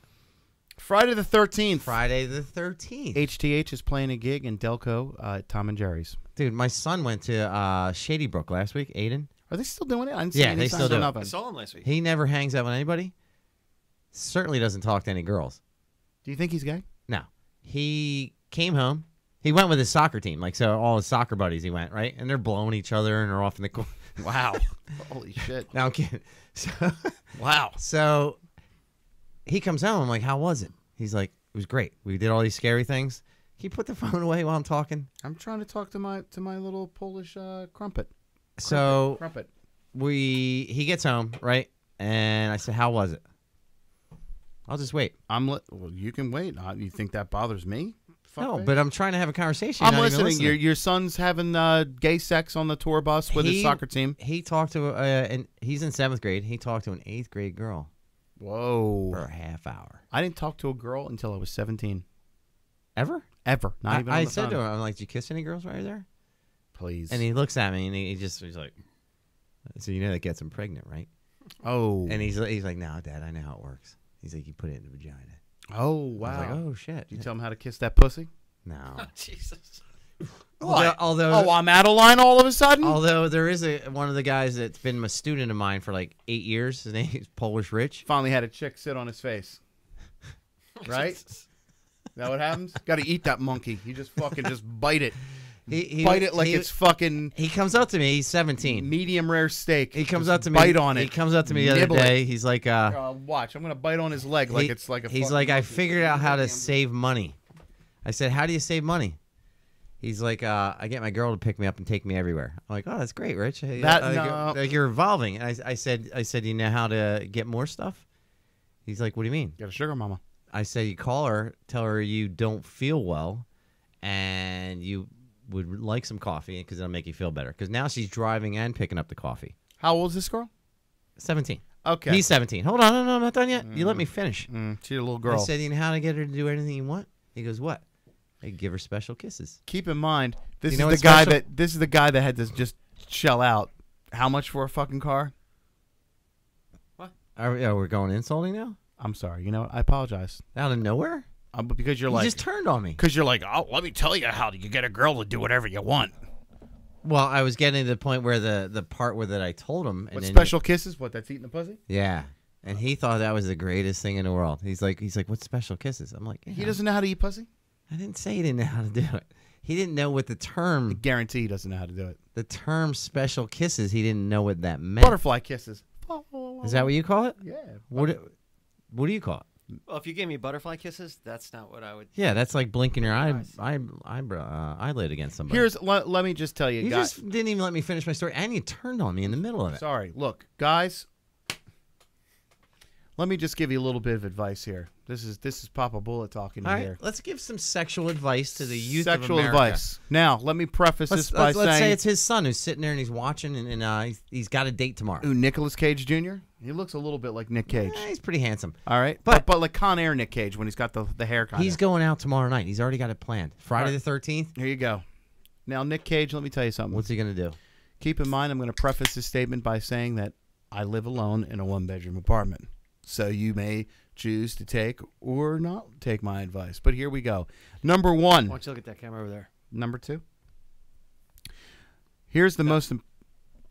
Friday the 13th. Friday the 13th. HTH is playing a gig in Delco at Tom and Jerry's. Dude, my son went to Shady Brook last week, Aiden. Are they still doing it? I didn't see Yeah, any they signs still of do it. I nothing. saw him last week. He never hangs out with anybody. Certainly doesn't talk to any girls. Do you think he's gay? No. He came home. He went with his soccer team. Like, so all his soccer buddies he went, right? And they're blowing each other and they're off in the corner. Wow. Holy shit. No, I'm kidding. So, Wow. so he comes home. I'm like, how was it? He's like, it was great. We did all these scary things. Can you put the phone away while I'm talking? I'm trying to talk to my little Polish crumpet. So Crumpet. he gets home, right? And I said, how was it? I'll just wait. Well, you can wait. You think that bothers me? Fuck No, me. but I'm trying to have a conversation. I'm You're not even listening. Your son's having gay sex on the tour bus with his soccer team. He talked to, and he's in 7th grade. He talked to an 8th grade girl Whoa. for a half hour. I didn't talk to a girl until I was 17. Ever? Ever. Not even on I the said phone. to him, I'm like, did you kiss any girls while you're there? Please. And he looks at me and he's like, so you know that gets him pregnant, right? Oh. And he's like, no, Dad, I know how it works. He's like, you put it in the vagina. Oh, I was wow. like, oh, shit. Did you tell him how to kiss that pussy? No. Jesus. Although Oh, I'm Adeline all of a sudden? although there is one of the guys that's been a student of mine for like 8 years. His name is Polish Rich. Finally had a chick sit on his face. Right? Is that what happens? Got to eat that monkey. You just fucking just bite it. Bite it like it's fucking He comes up to me. He's 17. medium rare steak. He comes Just up to me. Bite on it. He comes up to me the other Nibble it. day. He's like, Watch. I'm going to bite on his leg like it's like a he's fucking like, I monkey. figured out how to save money. I said, how do you save money? He's like, I get my girl to pick me up and take me everywhere. I'm like, oh, that's great, Rich. Hey, No. like you're evolving. And I said, you know how to get more stuff? He's like, what do you mean? Got a sugar mama. I said, you call her, tell her you don't feel well, and you would like some coffee because it'll make you feel better. Because now she's driving and picking up the coffee. How old is this girl? 17. Okay. He's 17. Hold on, no, I'm not done yet. You let me finish. She's a little girl. I said, you know how to get her to do anything you want? He goes, what? I give her special kisses. Keep in mind, this You know is what's the guy special? this is the guy that had to just shell out how much for a fucking car? We're going insulting now? I'm sorry. You know what? I apologize. Out of nowhere? But because you're You like, just turned on me. because you're like, oh, let me tell you how you get a girl to do whatever you want. Well, I was getting to the point where the part where that I told him. And What then special kisses? What, that's eating the pussy? Yeah. And he thought that was the greatest thing in the world. He's like, what's special kisses? I'm like, He doesn't know how to eat pussy? I didn't say he didn't know how to do it. He didn't know what the term Guarantee he doesn't know how to do it. special kisses. He didn't know what that meant. Butterfly kisses. Is that what you call it? Yeah. What do you call it? Well, if you gave me butterfly kisses, that's not what I would. Yeah, that's like blinking your Nice. eyelid against somebody. Let me just tell you, You guys. just didn't even let me finish my story, and you turned on me in the middle of it. Sorry. Look, guys. Let me just give you a little bit of advice here. This is Papa Bullet talking to All you right, here. let's give some sexual advice to the youth Sexual of America. advice. Now, let me preface this by Let's saying, say it's his son who's sitting there and he's watching, and he's got a date tomorrow. ooh, Nicolas Cage Jr. He looks a little bit like Nick Cage. He's pretty handsome. All right, But- but like Con Air Nick Cage when he's got the hair kind He's going out tomorrow night. He's already got it planned. Friday the 13th. Here you go. Now, Nick Cage, let me tell you something. What's he gonna do? Keep in mind, I'm going to preface this statement by saying that I live alone in a one-bedroom apartment. So you may choose to take or not take my advice. But here we go. Number one. Why don't you look at that camera over there? Number two. Here's the most...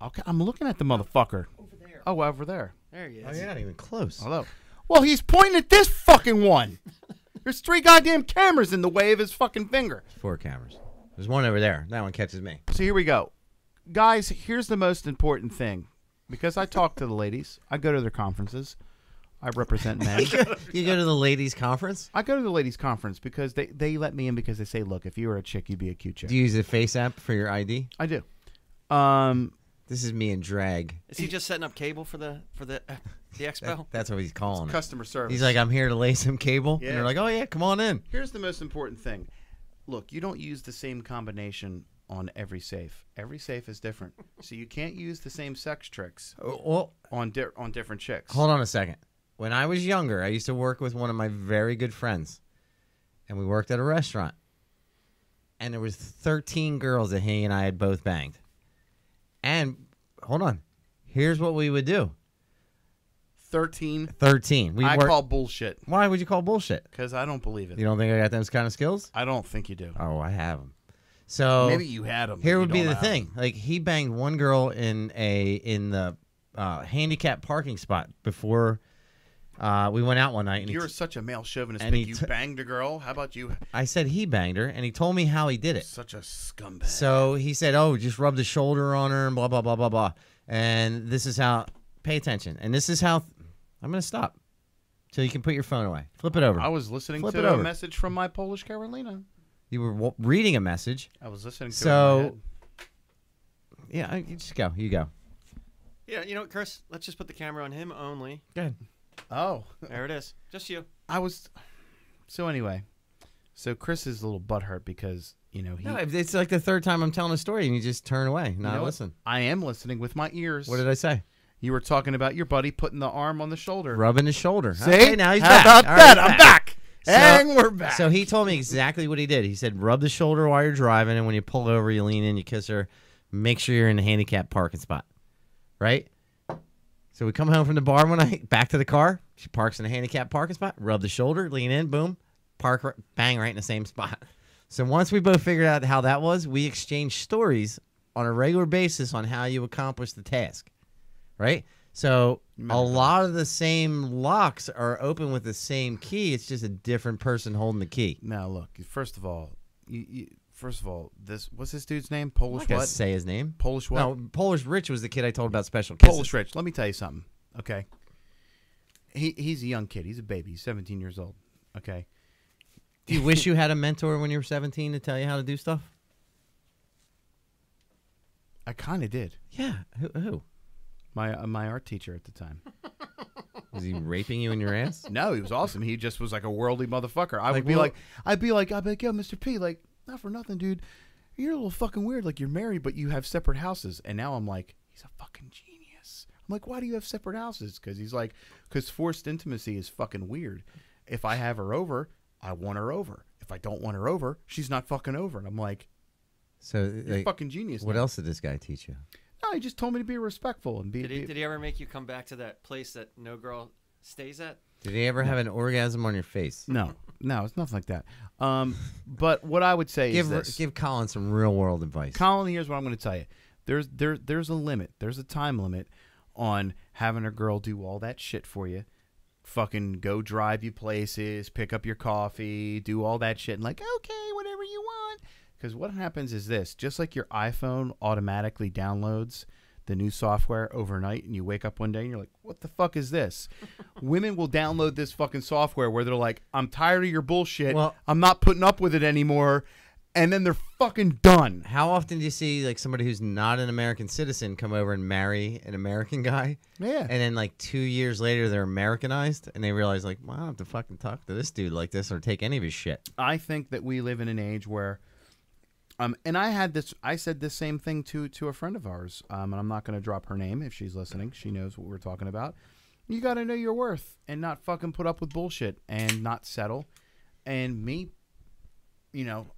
Okay, I'm looking at the motherfucker. Over there. Oh, over there. There he is. Oh, you're not even close. Hello. Well, he's pointing at this fucking one. There's 3 goddamn cameras in the way of his fucking finger. 4 cameras. There's one over there. That one catches me. So here we go. Guys, here's the most important thing. Because I talk to the ladies, I go to their conferences. I represent men. You go to the ladies' conference? I go to the ladies' conference because they let me in because they say, look, if you were a chick, you'd be a cute chick. Do you use a face app for your ID? I do. This is me in drag. Is he just setting up cable for the expo? That's what he's calling it. Customer service. He's like, I'm here to lay some cable. Yeah. And they're like, oh, yeah, come on in. Here's the most important thing. Look, you don't use the same combination on every safe. Every safe is different. So you can't use the same sex tricks Well, on different chicks. hold on a second. When I was younger, I used to work with one of my very good friends. And we worked at a restaurant. And there was 13 girls that he and I had both banged. And, hold on. Here's what we would do. 13. 13. I call bullshit. Why would you call bullshit? Because I don't believe it. You don't think I got those kind of skills? I don't think you do. Oh, I have them. So Maybe you had them. here would be the thing. Like, he banged one girl in the handicap parking spot before we went out one night. And You're such a male chauvinist. and But he you t- banged a girl. How about you? I said he banged her, and he told me how he did it. Such a scumbag. So he said, oh, just rub the shoulder on her and blah, blah, blah, blah, blah. And this is how, pay attention. And this is how, I'm going to stop till you can put your phone away. Flip it over. I was listening Flip it to a over. message from my Polish Carolina. You were reading a message. I was listening to it. So, in my head. yeah, you just go. You go. Yeah, you know what, Chris? Let's just put the camera on him only. Go ahead. Oh. There it is. Just you. So anyway. So Chris is a little butthurt because, he... No, it's like the third time I'm telling a story, and you just turn away, You not know what? listen. I am listening with my ears. What did I say? You were talking about your buddy putting the arm on the shoulder. Rubbing his shoulder. See? Okay, now he's How back. about All right, that? he's I'm back. So- And we're back. So he told me exactly what he did. He said, rub the shoulder while you're driving, and when you pull over, you lean in, you kiss her. Make sure you're in the handicapped parking spot. Right? So we come home from the bar one night, back to the car. She parks in the handicapped parking spot. Rub the shoulder, lean in, boom. Park, bang, right in the same spot. So once we both figured out how that was, we exchanged stories on a regular basis on how you accomplish the task. Right? So a lot of the same locks are open with the same key. It's just a different person holding the key. Now look. First of all, this what's this dude's name? Polish I'm not gonna what? say his name. Polish what? No, Polish Rich was the kid I told about special kisses. Polish Rich. Let me tell you something. Okay. He's a young kid. He's a baby. He's 17 years old. Okay. Do you wish you had a mentor when you were 17 to tell you how to do stuff? I kind of did. Yeah. Who? My art teacher at the time. Was he raping you in your ass? No, he was awesome. He just was like a worldly motherfucker. I'd Like, be well- like, yo, Mr. P, like, not for nothing, dude. You're a little fucking weird. Like, you're married, but you have separate houses. And now I'm like, he's a fucking genius. I'm like, why do you have separate houses? Because he's like, because forced intimacy is fucking weird. If I have her over, I want her over. If I don't want her over, she's not fucking over. And I'm like, So, you're a like, fucking genius. what now. else did this guy teach you? No, he just told me to be respectful and be. Did he ever make you come back to that place that no girl stays at? Did he ever have an orgasm on your face? No, it's nothing like that. But what I would say is this. Give Colin some real world advice. Colin, here's what I'm going to tell you. There's a limit. There's a time limit on having a girl do all that shit for you. Fucking go drive you places, pick up your coffee, do all that shit, and like, okay, whatever you want. Because what happens is this. Just like your iPhone automatically downloads the new software overnight, and you wake up one day and you're like, what the fuck is this? Women will download this fucking software where they're like, I'm tired of your bullshit. Well- I'm not putting up with it anymore. And then they're fucking done. How often do you see like somebody who's not an American citizen come over and marry an American guy? Yeah. And then like 2 years later they're Americanized and they realize like, well, I don't have to fucking talk to this dude like this or take any of his shit. I think that we live in an age where, and I said this same thing to a friend of ours, and I'm not going to drop her name if she's listening. She knows what we're talking about. You got to know your worth and not fucking put up with bullshit and not settle. And me,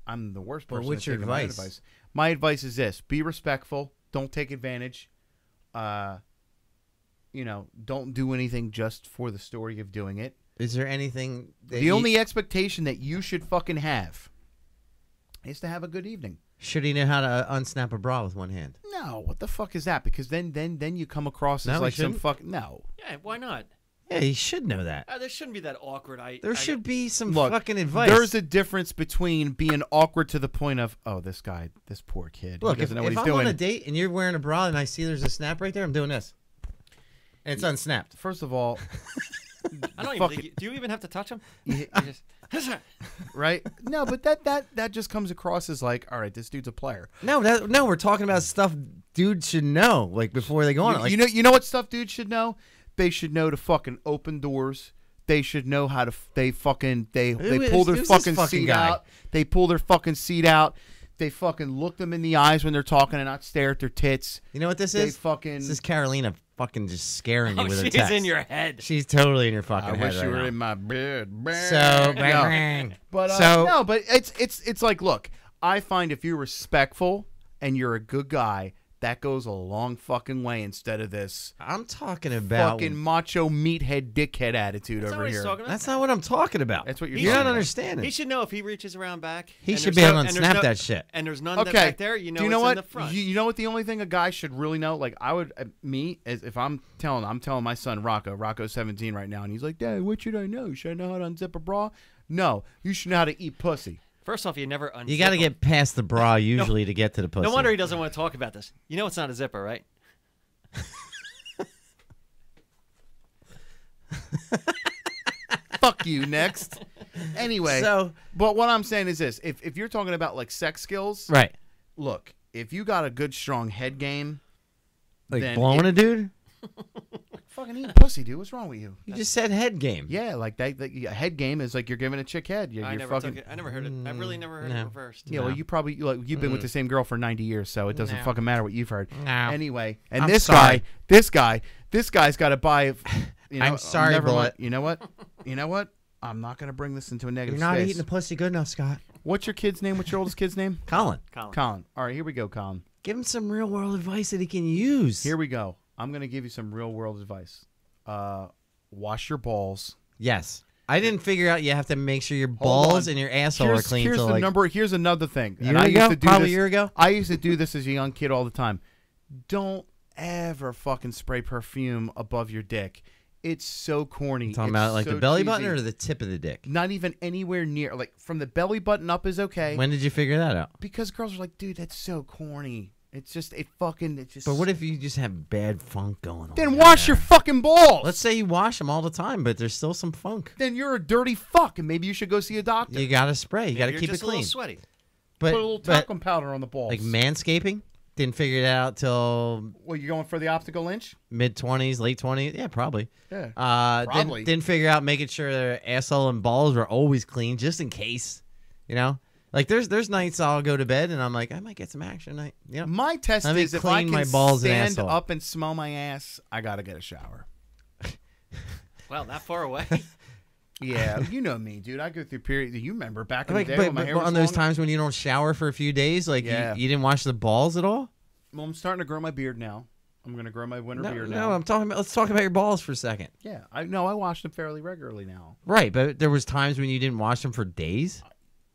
I'm the worst person. Well, what's to your take my advice? My advice is this: be respectful. Don't take advantage. Don't do anything just for the story of doing it. Is there anything that The only expectation that you should fucking have is to have a good evening. should he know how to unsnap a bra with one hand? No, what the fuck is that? Because then you come across No, as he like some shouldn't. fuck. No, Yeah, why not? Yeah, he should know that. There shouldn't be that awkward. There should be some look, fucking advice. there's a difference between being awkward to the point of, oh, this poor kid, Look, he doesn't if know what he's I'm doing. on a date and you're wearing a bra and I see there's a snap right there, I'm doing this. And it's unsnapped. First of all, I don't even fucking- think do you even have to touch them? right? No, but that just comes across as like, all right, this dude's a player. No, we're talking about stuff dudes should know, like before they go on it. Like, You know what stuff dudes should know? They should know to fucking open doors. They should know how to. They pull their who's this fucking fucking seat guy? out. They pull their fucking seat out. They fucking look them in the eyes when they're talking and not stare at their tits. you know what this They is? fucking. This is Carolina fucking just scaring you with her she's text. in your head. She's totally in your fucking I head wish you right were now. in my bed. So, No. But So- no, but it's like, look, I find if you're respectful and you're a good guy, that goes a long fucking way instead of this I'm talking about. fucking macho meathead dickhead attitude That's not over what he's here. talking about. That's not what I'm talking about. That's what you're You're not talking about. understanding. He should know if he reaches around back. He and should there's be able to and there's snap that shit. And there's none Okay, back there. You know, do you know it's what? in the front. You know what? The only thing a guy should really know, like I would, is if I'm telling my son Rocco's 17 right now, and he's like, Dad, what should I know? Should I know how to unzip a bra? No, you should know how to eat pussy. First off, you never unzip You got to them. get past the bra usually to get to the pussy. No wonder he doesn't want to talk about this. You know it's not a zipper, right? Fuck you. Next. Anyway, So, but what I'm saying is this: if you're talking about like sex skills, right. look, if you got a good strong head game, Like then blowing a dude? fucking eat pussy, dude. What's wrong with you? You just said head game. Yeah, like that a head game is like you're giving a chick head. You're I never fucking. took it. I never heard it. I really never heard no. it reversed. Yeah, well, you probably you've been with the same girl for 90 years, so it doesn't No. fucking matter what you've heard. No. Anyway, and I'm this sorry. guy's got to buy. You know, I'm sorry, never Bullet. mind. You know what? You know what? I'm not gonna bring this into a negative You're not space. eating the pussy good enough, Scott. What's your kid's name? What's your oldest kid's name? Colin, Colin. All right, here we go, Colin. give him some real world advice that he can use. Here we go. I'm gonna give you some real world advice. Wash your balls. Yes. I didn't figure out you have to make sure your Hold balls on. and your asshole are clean. Here's till the like, number. Here's another thing. Year And I ago? used to do Probably this, a year ago? I used to do this as a young kid all the time. Don't ever fucking spray perfume above your dick. It's so corny. talking It's about like so the belly cheesy. button or the tip of the dick? Not even anywhere near. Like from the belly button up is okay. When did you figure that out? Because girls are like, dude, that's so corny. It's just it's just. But what if you just have bad funk going on? Then wash your fucking balls. Let's say you wash them all the time, but there's still some funk. Then you're a dirty fuck, and maybe you should go see a doctor. You got to spray. You got to You're keep it just a clean. little sweaty. But, Put a little but talcum powder on the balls. like manscaping, didn't figure it out till Well, you going for the optical inch? mid-20s, late 20s. Yeah, probably. Yeah. Probably. Didn't figure out making sure their asshole and balls were always clean, just in case. You know, like there's nights I'll go to bed and I'm like, I might get some action tonight. You know, My test Let me is if I clean can my balls and stand asshole. up and smell my ass, I gotta get a shower. Well, not far away. Yeah, you know me, dude. I go through periods. You remember back in like, the day when my but hair was on those long? times when you don't shower for a few days, like Yeah. you didn't wash the balls at all. Well, I'm starting to grow my beard now. I'm gonna grow my winter No, beard no, now. I'm talking about. Let's talk about your balls for a second. Yeah, I wash them fairly regularly now. Right, but there was times when you didn't wash them for days,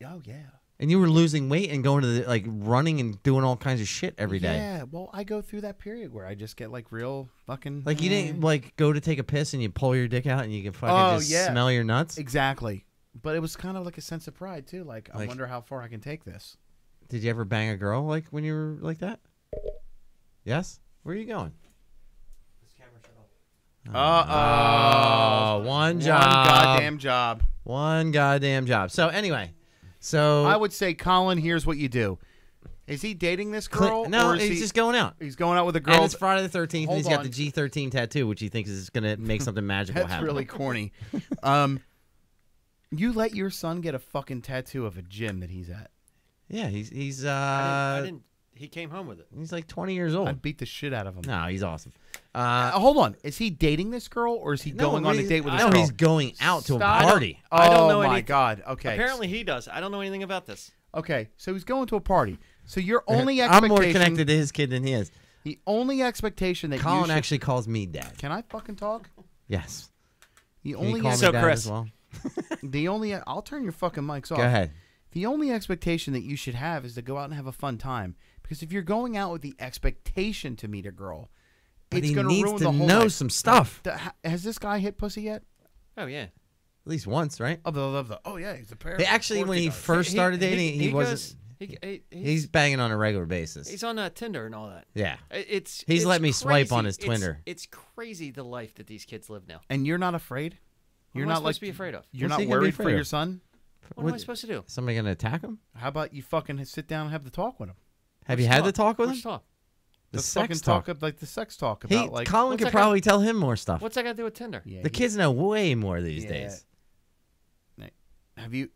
Oh yeah. and you were losing weight and going to the, like running and doing all kinds of shit every day. Yeah, well, I go through that period where I just get like real fucking. Like you didn't like go to take a piss and you pull your dick out and you can fucking Oh, just yeah. smell your nuts. Exactly, but it was kind of like a sense of pride too. Like I Like- wonder how far I can take this. Did you ever bang a girl like when you were like that? Yes. Where are you going? Oh, one job. One goddamn job. One goddamn job. So anyway, so I would say, Colin, here's what you do. Is he dating this girl? no, or is he's just going out. He's going out with a girl. And it's Friday the 13th, and Hold he's got on. the G13 tattoo, which he thinks is going to make something magical That's happen. really corny. You let your son get a fucking tattoo of a gym that he's at. Yeah, he's I didn't. He came home with it. he's like 20 years old. I'd beat the shit out of him. No, he's awesome. Hold on. Is he dating this girl or is he going on a date with this no, girl? he's going out to Stop. a party. I don't know Oh, my anything. God. Okay. Apparently he does. I don't know anything about this. Okay, so he's going to a party. So your only I'm expectation... more connected to his kid than he is. The only expectation that Colin you should... actually calls me dad. Can I fucking talk? Yes. The Can you only... call me So, dad Chris. as well? The only... I'll turn your fucking mics off. Go ahead. The only expectation that you should have is to go out and have a fun time. Because if you're going out with the expectation to meet a girl, But it's he going to needs ruin to the whole know night. some stuff. Has this guy hit pussy yet? Oh yeah. At least once, right? Oh yeah, he's a pair. He actually, when he first started dating, he wasn't. He's banging on a regular basis. He's on Tinder and all that. Yeah. He's let me swipe crazy. on his Twinder. It's crazy the life that these kids live now. And you're not afraid? You're am I not supposed like to be afraid of? You're What's he not gonna be worried for afraid your of? son. What am I supposed to do? Somebody gonna attack him? How about you fucking sit down and have the talk with him? Have you had the talk with Which him? talk? The The sex fucking talk. like the sex talk He, about like Colin What's could that got- probably tell him more stuff. What's that got to do with Tinder? yeah, The kids know way more these Yeah. days. Have you?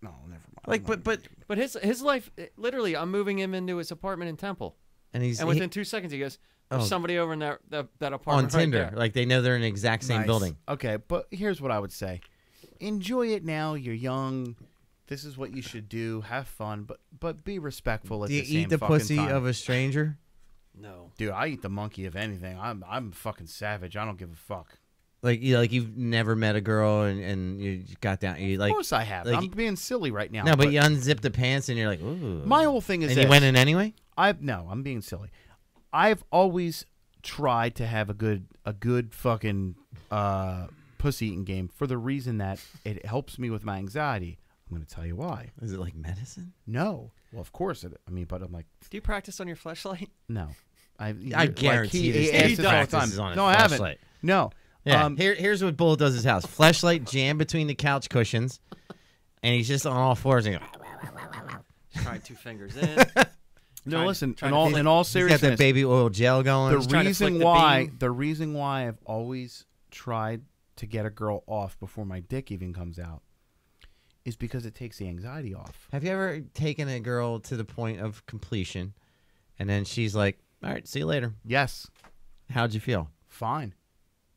No, never mind. Like, I'm not- But his life, literally, I'm moving him into his apartment in Temple, and he's and within 2 seconds he goes, "There's Oh. somebody over in that on apartment right Tinder. there." Like they know they're in the exact same Nice. building. Okay, but here's what I would say: enjoy it now. You're young. This is what you should do. Have fun, but be respectful at Do you the same eat the fucking pussy time. of a stranger? No. Dude, I eat the monkey of anything. I'm fucking savage. I don't give a fuck. Like you've never met a girl and you got down. You Of like course I have. like- I'm being silly right now. no, but you unzip the pants and you're like, ooh. my whole thing is and this. you went in anyway. I'm being silly. I've always tried to have a good fucking pussy eating game for the reason that it helps me with my anxiety. I'm going to tell you why. Is it like medicine? No. Well, of course but I'm like, Do you practice on your flashlight? no. I like, guarantee he this asks dude this all the time. practices on his No, I haven't. fleshlight. No. Yeah. Here's what Bullet does at his house: flashlight jammed between the couch cushions, and he's just on all fours. And Trying 2 fingers in. no, trying- listen. trying In to all flick- in all he's got seriousness, that baby oil gel going. the trying to flick reason the why beam. the reason why I've always tried to get a girl off before my dick even comes out is because it takes the anxiety off. Have you ever taken a girl to the point of completion, and then she's like, "All right, see you later." Yes, How'd you feel? fine.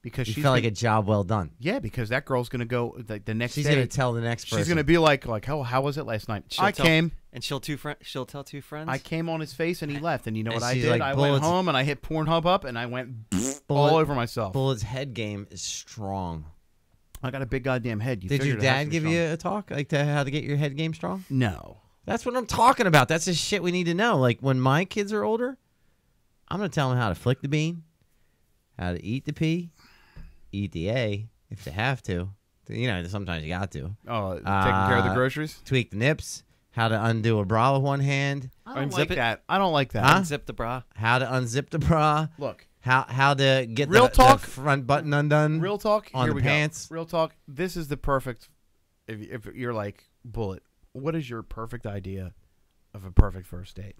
Because You she's felt like gonna- a job well done. yeah, because that girl's gonna go like the next She's day. gonna tell the next person. She's gonna be like, how was it last night? She'll I tell- came. And she'll tell 2 friends. I came on his face and he left. And you know And what I she's did? like, I bullets- went home and I hit Pornhub up and I went Bullet- all over myself. Bullet's head game is strong. I got a big goddamn head. You Did your figured it has dad to be give strong. you a talk like to how to get your head game strong? No. That's what I'm talking about. That's the shit we need to know. Like when my kids are older, I'm gonna tell them how to flick the bean, how to eat the P, eat the A if they have to. You know, sometimes you got to. Oh, taking care of the Uh, groceries? Tweak the nips, how to undo a bra with one hand, I don't unzip like it. that. I don't like that. Huh? Unzip the bra. how to unzip the bra, Look, how to get Real the talk. front button undone. real talk. On here the we pants. Go. Real talk. This is the perfect. If you're like Bullet, what is your perfect idea of a perfect first date?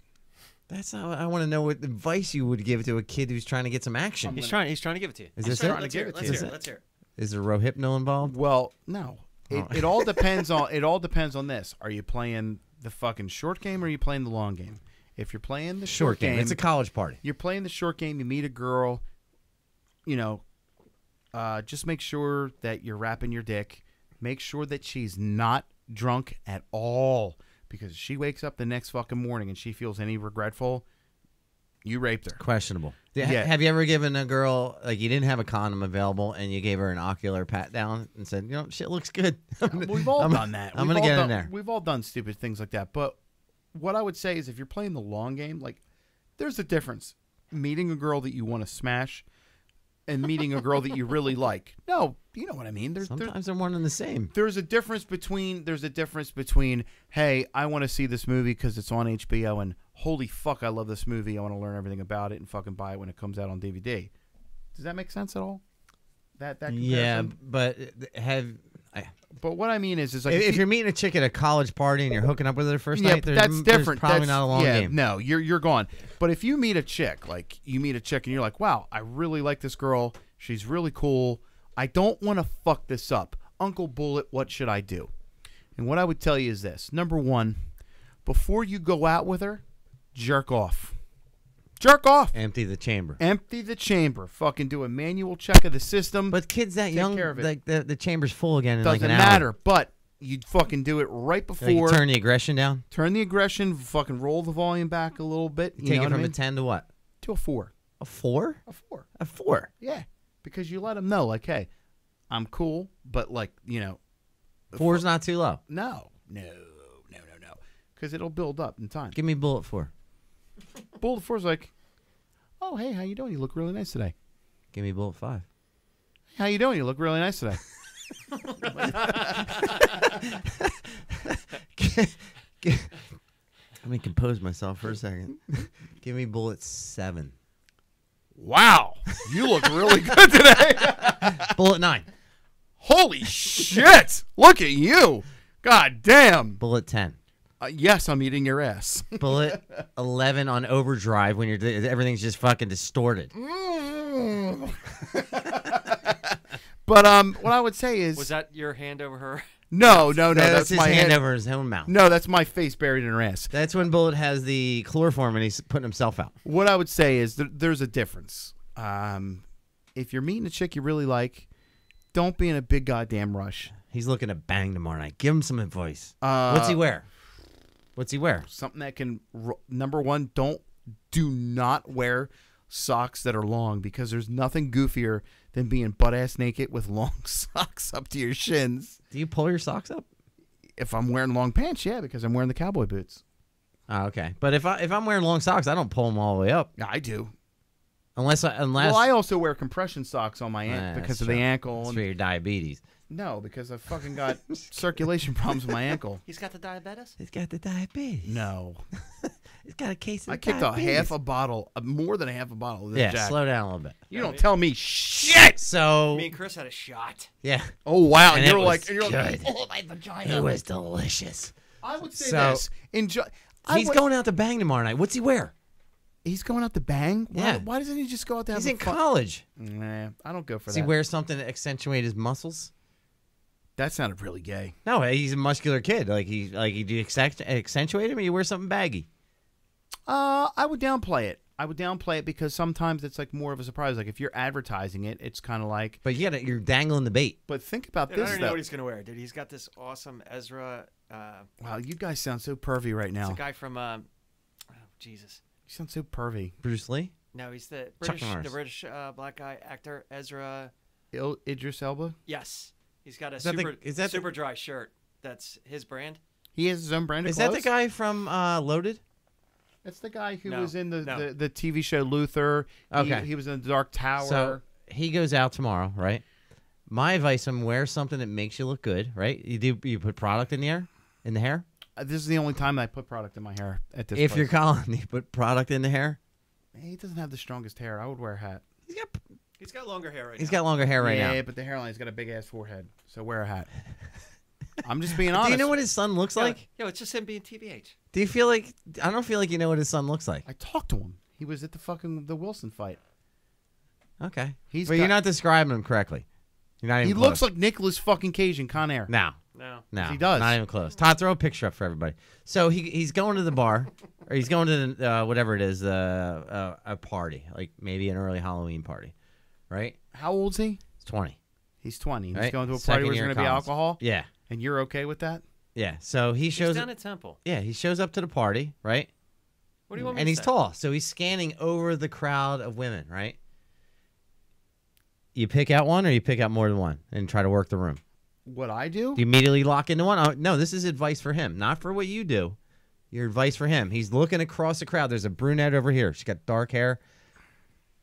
That's how I want to know what advice you would give to a kid who's trying to get some action. He's trying to give it to you. Is He's this trying it? to give it to you. Is it? Let's hear it. Is there Rohypnol involved? Well, no. Oh. It all depends on this. Are you playing the fucking short game or are you playing the long game? If you're playing the short game, It's a college party. you're playing the short game. You meet a girl. You know, just make sure that you're wrapping your dick. Make sure that she's not drunk at all, because if she wakes up the next fucking morning and she feels any regretful, you raped her. Questionable. Yeah. Have you ever given a girl, like you didn't have a condom available and you gave her an ocular pat down and said, you know, shit looks good? We've all done that. I'm We've going to all get in done- there. We've all done stupid things like that. But what I would say is, if you're playing the long game, like, there's a difference. Meeting a girl that you want to smash and meeting a girl that you really like. No, you know what I mean. Sometimes they're one and the same. There's a difference between hey, I want to see this movie because it's on HBO, and holy fuck, I love this movie. I want to learn everything about it and fucking buy it when it comes out on DVD. Does that make sense at all? That comparison? Yeah, but But what I mean is like if you're meeting a chick at a college party and you're hooking up with her the first night, that's different. Probably That's, not a long game. No, you're gone. But if you meet a chick, like you meet a chick and you're like, wow, I really like this girl. She's really cool. I don't want to fuck this up. Uncle Bullet, what should I do? And what I would tell you is this. Number one, before you go out with her, jerk off. Jerk off. Empty the chamber. Empty the chamber. Fucking do a manual check of the system. But kids that Take young, care of it. like the chamber's full again in doesn't like an matter. hour. But you'd fucking do it right Like, before. you turn the aggression down. Turn the aggression. Fucking roll the volume back a little bit. You Take know it what I from a mean? 10 to what? To a 4. A 4? A 4. A 4. Yeah, because you let them know, like, hey, I'm cool, but like, you know, 4's not too low. no, because it'll build up in time. Give me bullet 4. Bullet 4's like, oh, hey, how you doing? You look really nice today. Give me bullet 5. How you doing? You look really nice today. Let me compose myself for a second. Give me bullet 7. Wow, you look really good today. Bullet 9. Holy shit! Look at you. God damn. Bullet 10. Yes, I'm eating your ass. Bullet 11 on overdrive when everything's just fucking distorted. But what I would say is, Was that your hand over her? no, That's his my hand over his own mouth. No, that's my face buried in her ass. That's when Bullet has the chloroform and he's putting himself out. What I would say is there's a difference. If you're meeting a chick you really like, don't be in a big goddamn rush. He's looking to bang tomorrow night. Give him some advice. What's he wear? What's he wear? Something that can, number one, do not wear socks that are long, because there's nothing goofier than being butt-ass naked with long socks up to your shins. Do you pull your socks up? If I'm wearing long pants, yeah, because I'm wearing the cowboy boots. Oh, okay. But if I'm wearing long socks, I don't pull them all the way up. I do. Unless Well, I also wear compression socks on my because of the ankle. It's for your diabetes. No, because I've fucking got circulation problems with my ankle. He's got the diabetes? He's got the diabetes. No. He's got a case of I kicked diabetes. more than a half a bottle of this Jack. Slow down a little bit. You don't tell me shit. So Me and Chris had a shot. yeah, Oh wow, And and it you're was like, good. oh my vagina. it was delicious. I would say So- this. Enjoy. He's going out to bang tomorrow night. What's he wear? He's going out to bang. Yeah. Why doesn't he just go out to have He's in fun? college. Nah, I don't go for Does that. he wear something to accentuate his muscles? That sounded really gay. No, he's a muscular kid. Do you accentuate him, or you wear something baggy? I would downplay it. Because sometimes it's like more of a surprise. Like if you're advertising it, it's kind of like. But you're dangling the bait. But think about Dude, I this don't know though. what he's going to wear, dude. He's got this awesome Ezra. Wow, you guys sound so pervy right It's now. a guy from, Jesus. You sound so pervy. Bruce Lee. No, he's the Chuck British black guy actor, Ezra. Idris Elba. Yes. He's got a is that the- super dry shirt. That's his brand. He has his own brand of Is clothes. that the guy from Loaded? That's the guy who No, was in no. the TV show Luther. Okay. He was in the Dark Tower. So he goes out tomorrow, right? My advice: wear something that makes you look good, right? You put product in the hair. This is the only time I put product in my hair at this If place. you're Colin, you put product in the hair. He doesn't have the strongest hair. I would wear a hat. He's got longer hair right He's now. got longer hair right yeah, now. but the hairline's got a big ass forehead. So wear a hat. I'm just being Do honest. you know what his son looks like? Yo, it's just him being TBH. Do you feel like I don't feel like you know what his son looks like? I talked to him. He was at the Wilson fight. Okay, He's but got- you're not describing him correctly. You're not even He close. looks like Nicolas fucking Cage in Con Air. No, No. he does. Not even close. Todd, throw a picture up for everybody. So he's going to the bar, or he's going to the, whatever it is, a party, like maybe an early Halloween party, right? How old's he? It's 20. He's 20. He's Right? going to a party Second where there's year going to be college. alcohol. Yeah, And you're okay with that? yeah. So he He's shows. down at Temple. Yeah, he shows up to the party, right? What do you want me And to he's say? tall, so he's scanning over the crowd of women, right? You pick out one, or you pick out more than one, and try to work the room. What I do? Do you immediately lock into one? Oh, no, this is advice for him, not for what you do. Your advice for him. He's looking across the crowd. There's a brunette over here. She's got dark hair,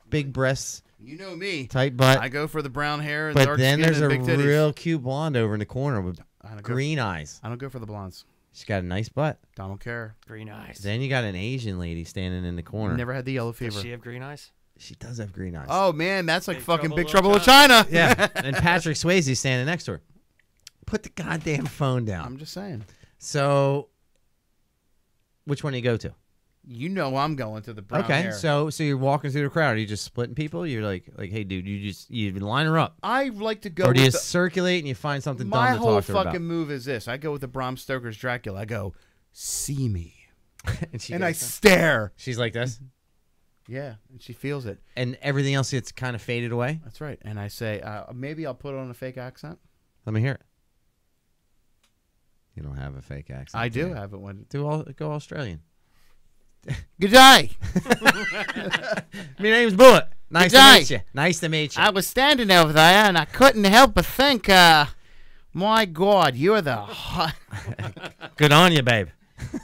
big breasts, You know me. tight butt. I go for the brown hair and But dark then skin there's and a big titties. real cute blonde over in the corner with I don't go- green eyes. I don't go for the blondes. She's got a nice butt. I don't care. Green eyes. Then you got an Asian lady standing in the corner. Never had the yellow Does fever. she have green eyes? She does have green eyes. Oh man, that's like Big fucking Trouble Big in Trouble in Little China. yeah. And Patrick Swayze standing next to her. Put the goddamn phone down. I'm just saying. So, which one do you go to? You know I'm going to the brown Okay, hair. so you're walking through the crowd. Are you just splitting people? You're like, hey, dude, you line her up, I like to go or do you with the, circulate and you find something my dumb to whole talk to her fucking move is this. I go with the Bram Stoker's Dracula. I go, see me. about? and she And I goes, stare. she's like this, Yeah, and she feels it. and everything else gets kind of faded away. That's right. And I say, maybe I'll put on a fake accent. Let me hear it. You don't have a fake accent. I do you? have it when. Go Australian. Good day. My name's Bullet. Nice Good to day. meet you. Nice to meet you. I was standing over there and I couldn't help but think, my God, you're the hot. Good on you, babe.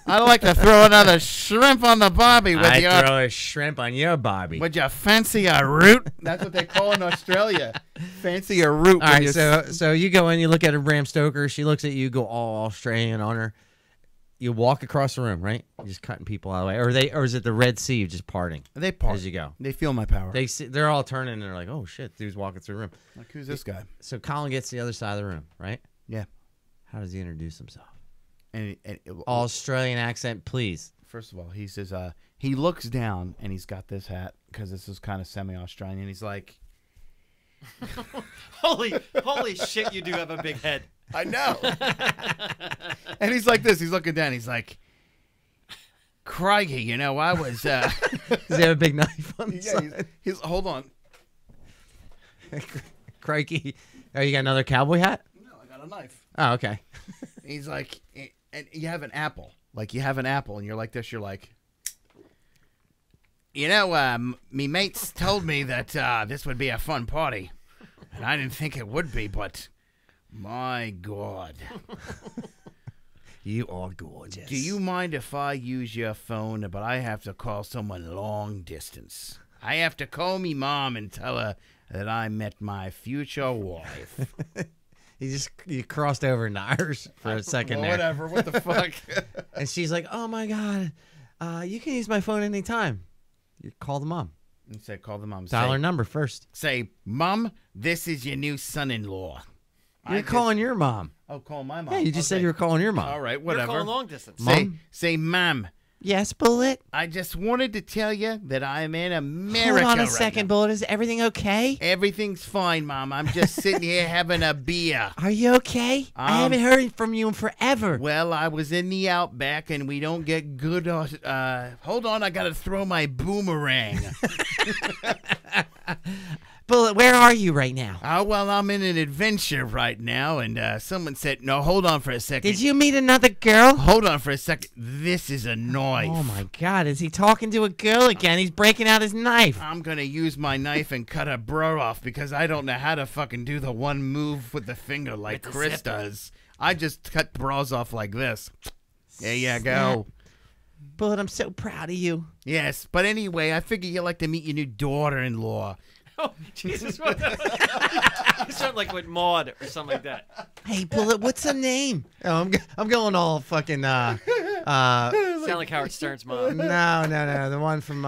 I'd like to throw another shrimp on the barbie with I your throw a shrimp on your Bobby. Would you fancy a root? That's what they call in Australia. Fancy a root. All right, so you go in, you look at her, Bram Stoker. She looks at you, go all Australian on her. you walk across the room, right? You're just cutting people out of the way, or is it the Red Sea just parting They part. as you go? They feel my power. They're all turning and they're like, oh shit, dude's walking through the room. Like, who's this guy? So Colin gets to the other side of the room, right? Yeah. How does he introduce himself? And Australian accent, please. first of all, he says, he looks down and he's got this hat because this is kind of semi-Australian. And he's like, holy shit, you do have a big head. I know. And he's like this. He's looking down. He's like, Crikey, you know, I was. Does he have a big knife on the side? He's hold on. Crikey. Oh, you got another cowboy hat? No, I got a knife. Oh, okay. He's like, and you have an apple. Like, you have an apple, and you're like this. You're like, you know, me mates told me that this would be a fun party. And I didn't think it would be, but my God. You are gorgeous. Do you mind if I use your phone, but I have to call someone long distance? I have to call me mom and tell her that I met my future wife. You crossed over into Irish for a second Well, there. whatever. What the fuck? And she's like, oh, my God. You can use my phone anytime. You call the mom. You say, call the mom. Dial her number first. Say, Mom, this is your new son-in-law. You're calling your mom. Oh, call my mom. Yeah, you just said you were calling your mom. All right, We're whatever. calling long distance. Say, Mom, Yes, Bullet. I just wanted to tell you that I'm in America. Hold on a right second, now. Bullet. Is everything okay? Everything's fine, Mom. I'm just sitting here having a beer. Are you okay? I haven't heard from you in forever. Well, I was in the Outback, and we don't get good. Hold on, I gotta throw my boomerang. Bullet, where are you right now? Oh, well, I'm in an adventure right now, and someone said, no, hold on for a second. Did you meet another girl? Hold on for a second. This is a knife. Oh, my God. Is he talking to a girl again? He's breaking out his knife. I'm gonna use my knife and cut a bra off because I don't know how to fucking do the one move with the finger like With the Chris zipper. does. I just cut bras off like this. There you go. Bullet, I'm so proud of you. Yes, but anyway, I figure you'd like to meet your new daughter-in-law. Oh, Jesus. You sound like with Maud or something like that. Hey, Bullet, what's her name? Oh, I'm going all fucking, Sound like Howard Stern's mom. No. The one from,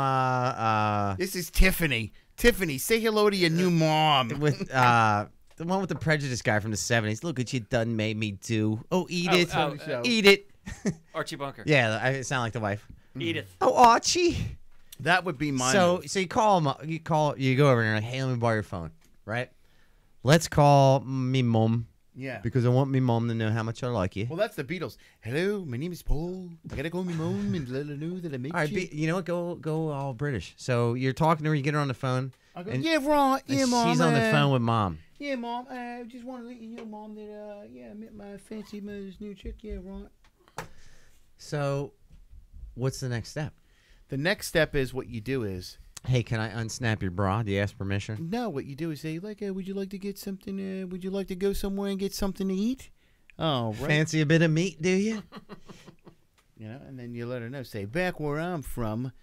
This is Tiffany. Tiffany, say hello to your new mom. with, the one with the prejudice guy from the 70s. Look what you done made me do. Oh, eat it. Eat it. Archie Bunker. Yeah, I sound like the wife. Edith. Oh, Archie. That would be mine. So you call him. You go over and you're like, hey, let me borrow your phone, right? Let's call me mom yeah. because I want me mom to know how much I like you. Well, that's the Beatles. Hello, my name is Paul. I gotta call me mom and let her know that I met All right, you. you know what? Go all British. So you're talking to her. You get her on the phone. I go, and- yeah, right. Yeah, and mom. she's on the phone with mom. Yeah, Mom. I just want to let you know, Mom, that I met my fancy mother's new chick. Yeah, right. So, what's the next step? The next step is what you do is Hey, can I unsnap your bra? Do you ask permission? no. What you do is say like, would you like to get something? Would you like to go somewhere and get something to eat? Oh, right. Fancy a bit of meat, do you? You know, and then you let her know. Say, back where I'm from,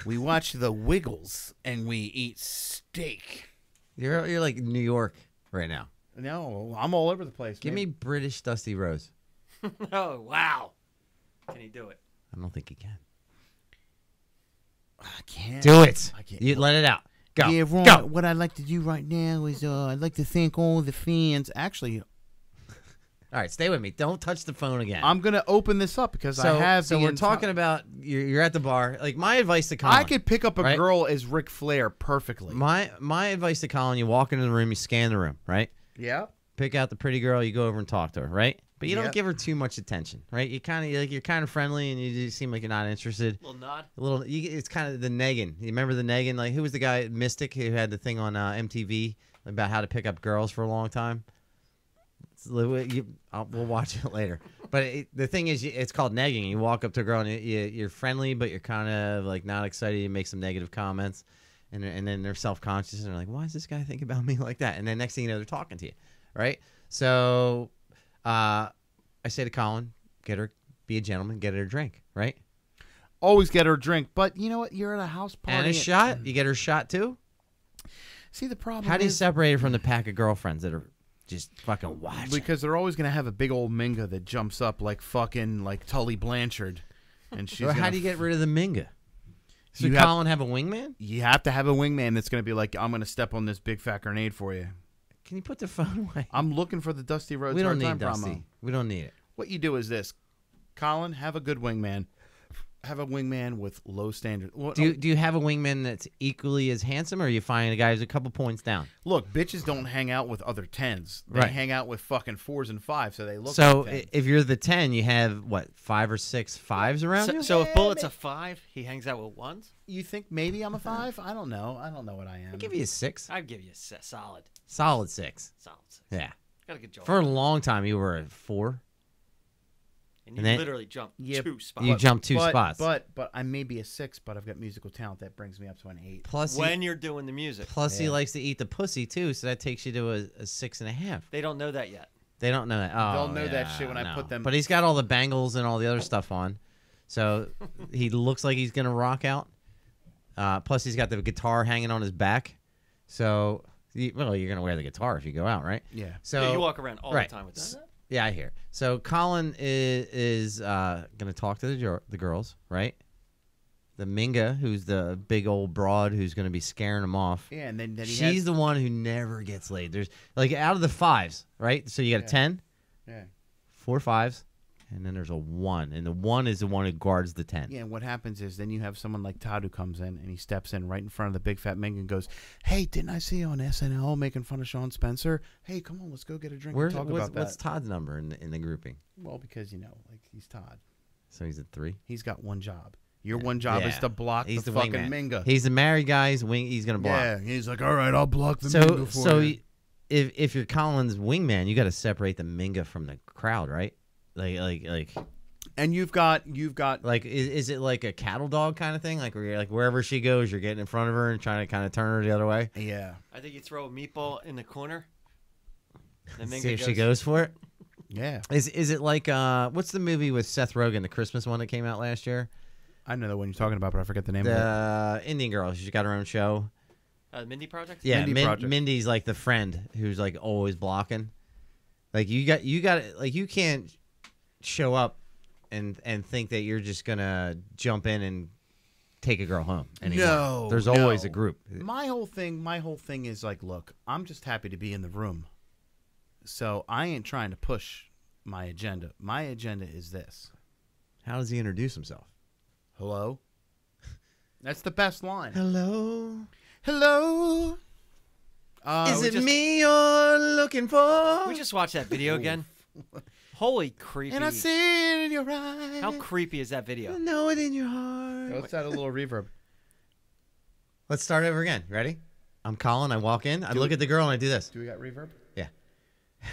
we watch The Wiggles and we eat steak. You're like New York right now. No, I'm all over the place. Give me British Dusty Rose. Oh, wow. Can he do it? I don't think he can. I can't Do it. I can't. You let it out. Go. Yeah, right. Go. What I'd like to do right now is I'd like to thank all the fans. Actually, All right, stay with me. Don't touch the phone again. I'm gonna open this up because I have. So we're talking about you're at the bar. Like my advice to Colin. I could pick up a right? girl as Ric Flair perfectly. My advice to Colin: you walk into the room, you scan the room, right? Yeah. Pick out the pretty girl, you go over and talk to her, right? But you Yep. don't give her too much attention, right? You kind of you're kind of friendly, and you just seem like you're not interested. Little nod. It's kind of the negging. You remember the negging? Like who was the guy Mystic who had the thing on MTV about how to pick up girls for a long time? We'll watch it later. But the thing is, it's called negging. You walk up to a girl and you're friendly, but you're kind of like not excited. You make some negative comments, and then they're self-conscious and they're like, "Why does this guy think about me like that?" And then next thing you know, they're talking to you, right? So, I say to Colin, be a gentleman, get her a drink, right? Always get her a drink, but you know what? You're at a house party. And a shot. You get her a shot too. See the problem? How do you is- separate her from the pack of girlfriends that are just fucking watch. Because they're always gonna have a big old Minga that jumps up like fucking like Tully Blanchard, and she's. Or how do you get rid of the Minga? So You Colin have a wingman? You have to have a wingman that's gonna be like, I'm gonna step on this big fat grenade for you. Can you put the phone away? I'm looking for the Dusty Rhodes We don't Hard need Time Dusty. promo. We don't need it. What you do is this, Colin, have a good wingman. Have a wingman with low standards. Do you have a wingman that's equally as handsome, or you find a guy who's a couple points down? Look, bitches don't hang out with other 10s. They Right. hang out with fucking 4s and 5s, so they look So like 10s. if you're the 10, you have, what, 5 or 6 5s around you? So if Bullet's a 5, he hangs out with 1s? You think maybe I'm a 5? I don't know. I don't know what I am. I'll give you a 6. I'd give you a solid. Solid 6. Solid 6. Yeah. Got a good job. For a long time, you were a 4. And you and then- literally jumped Yeah, 2 spots. You jumped 2 spots. But I may be a 6, but I've got musical talent that brings me up to an 8. Plus, when you're doing the music. he likes to eat the pussy, too, so that takes you to a 6.5. They don't know that yet. They don't know that. Oh, They'll know that yeah, shit when I no. put them- But he's got all the bangles and all the other stuff on, so he looks like he's gonna rock out. Plus, he's got the guitar hanging on his back, so you're gonna wear the guitar if you go out, right? Yeah. So Yeah, you walk around all right. the time with that. Yeah, I hear. So Colin is gonna talk to the girls, right? The Minga, who's the big old broad who's gonna be scaring them off. Yeah, and then he She's has, the one who never gets laid. There's like out of the 5s, right? So you got a 10, yeah. 4 5s, and then there's a 1, and the 1 is the one who guards the 10. Yeah, and what happens is then you have someone like Todd who comes in and he steps in right in front of the big fat Ming and goes, "Hey, didn't I see you on SNL making fun of Sean Spencer? Hey, come on, let's go get a drink and talk about that." What's Todd's number in the grouping? Well, because like he's Todd. So he's at 3. He's got one job. Your one job is Yeah. to block He's the the fucking wingman. Minga. He's the married guy. He's gonna block. Yeah, he's like, all right, I'll block the Minga for So you. if you're Colin's wingman, you got to separate the Minga from the crowd, right? Like And you've got is it like a cattle dog kind of thing? Like where you're like wherever she goes, you're getting in front of her and trying to kind of turn her the other way. yeah. I think you throw a meatball in the corner. And See if she goes for it. Yeah. Is it like what's the movie with Seth Rogen, the Christmas one that came out last year? I know the one you're talking about, but I forget the name of it. The Indian girl. She's got her own show. The Mindy Project? Yeah, Mindy Project. Mindy's like the friend who's like always blocking. Like you got like you can't show up and think that you're just gonna jump in and take a girl home anymore. No, there's no. always a group. My whole thing is like, look, I'm just happy to be in the room. So I ain't trying to push my agenda. My agenda is this. How does he introduce himself? Hello? That's the best line. Hello. Hello? Is it me you're looking for? We just watched that video again. Holy creepy. And I see it in your eyes. How creepy is that video? know it in your heart. Let's add a little reverb. Let's start over again. Ready? I'm Colin. I walk in. I look at the girl and I do this. Do we got reverb? Yeah.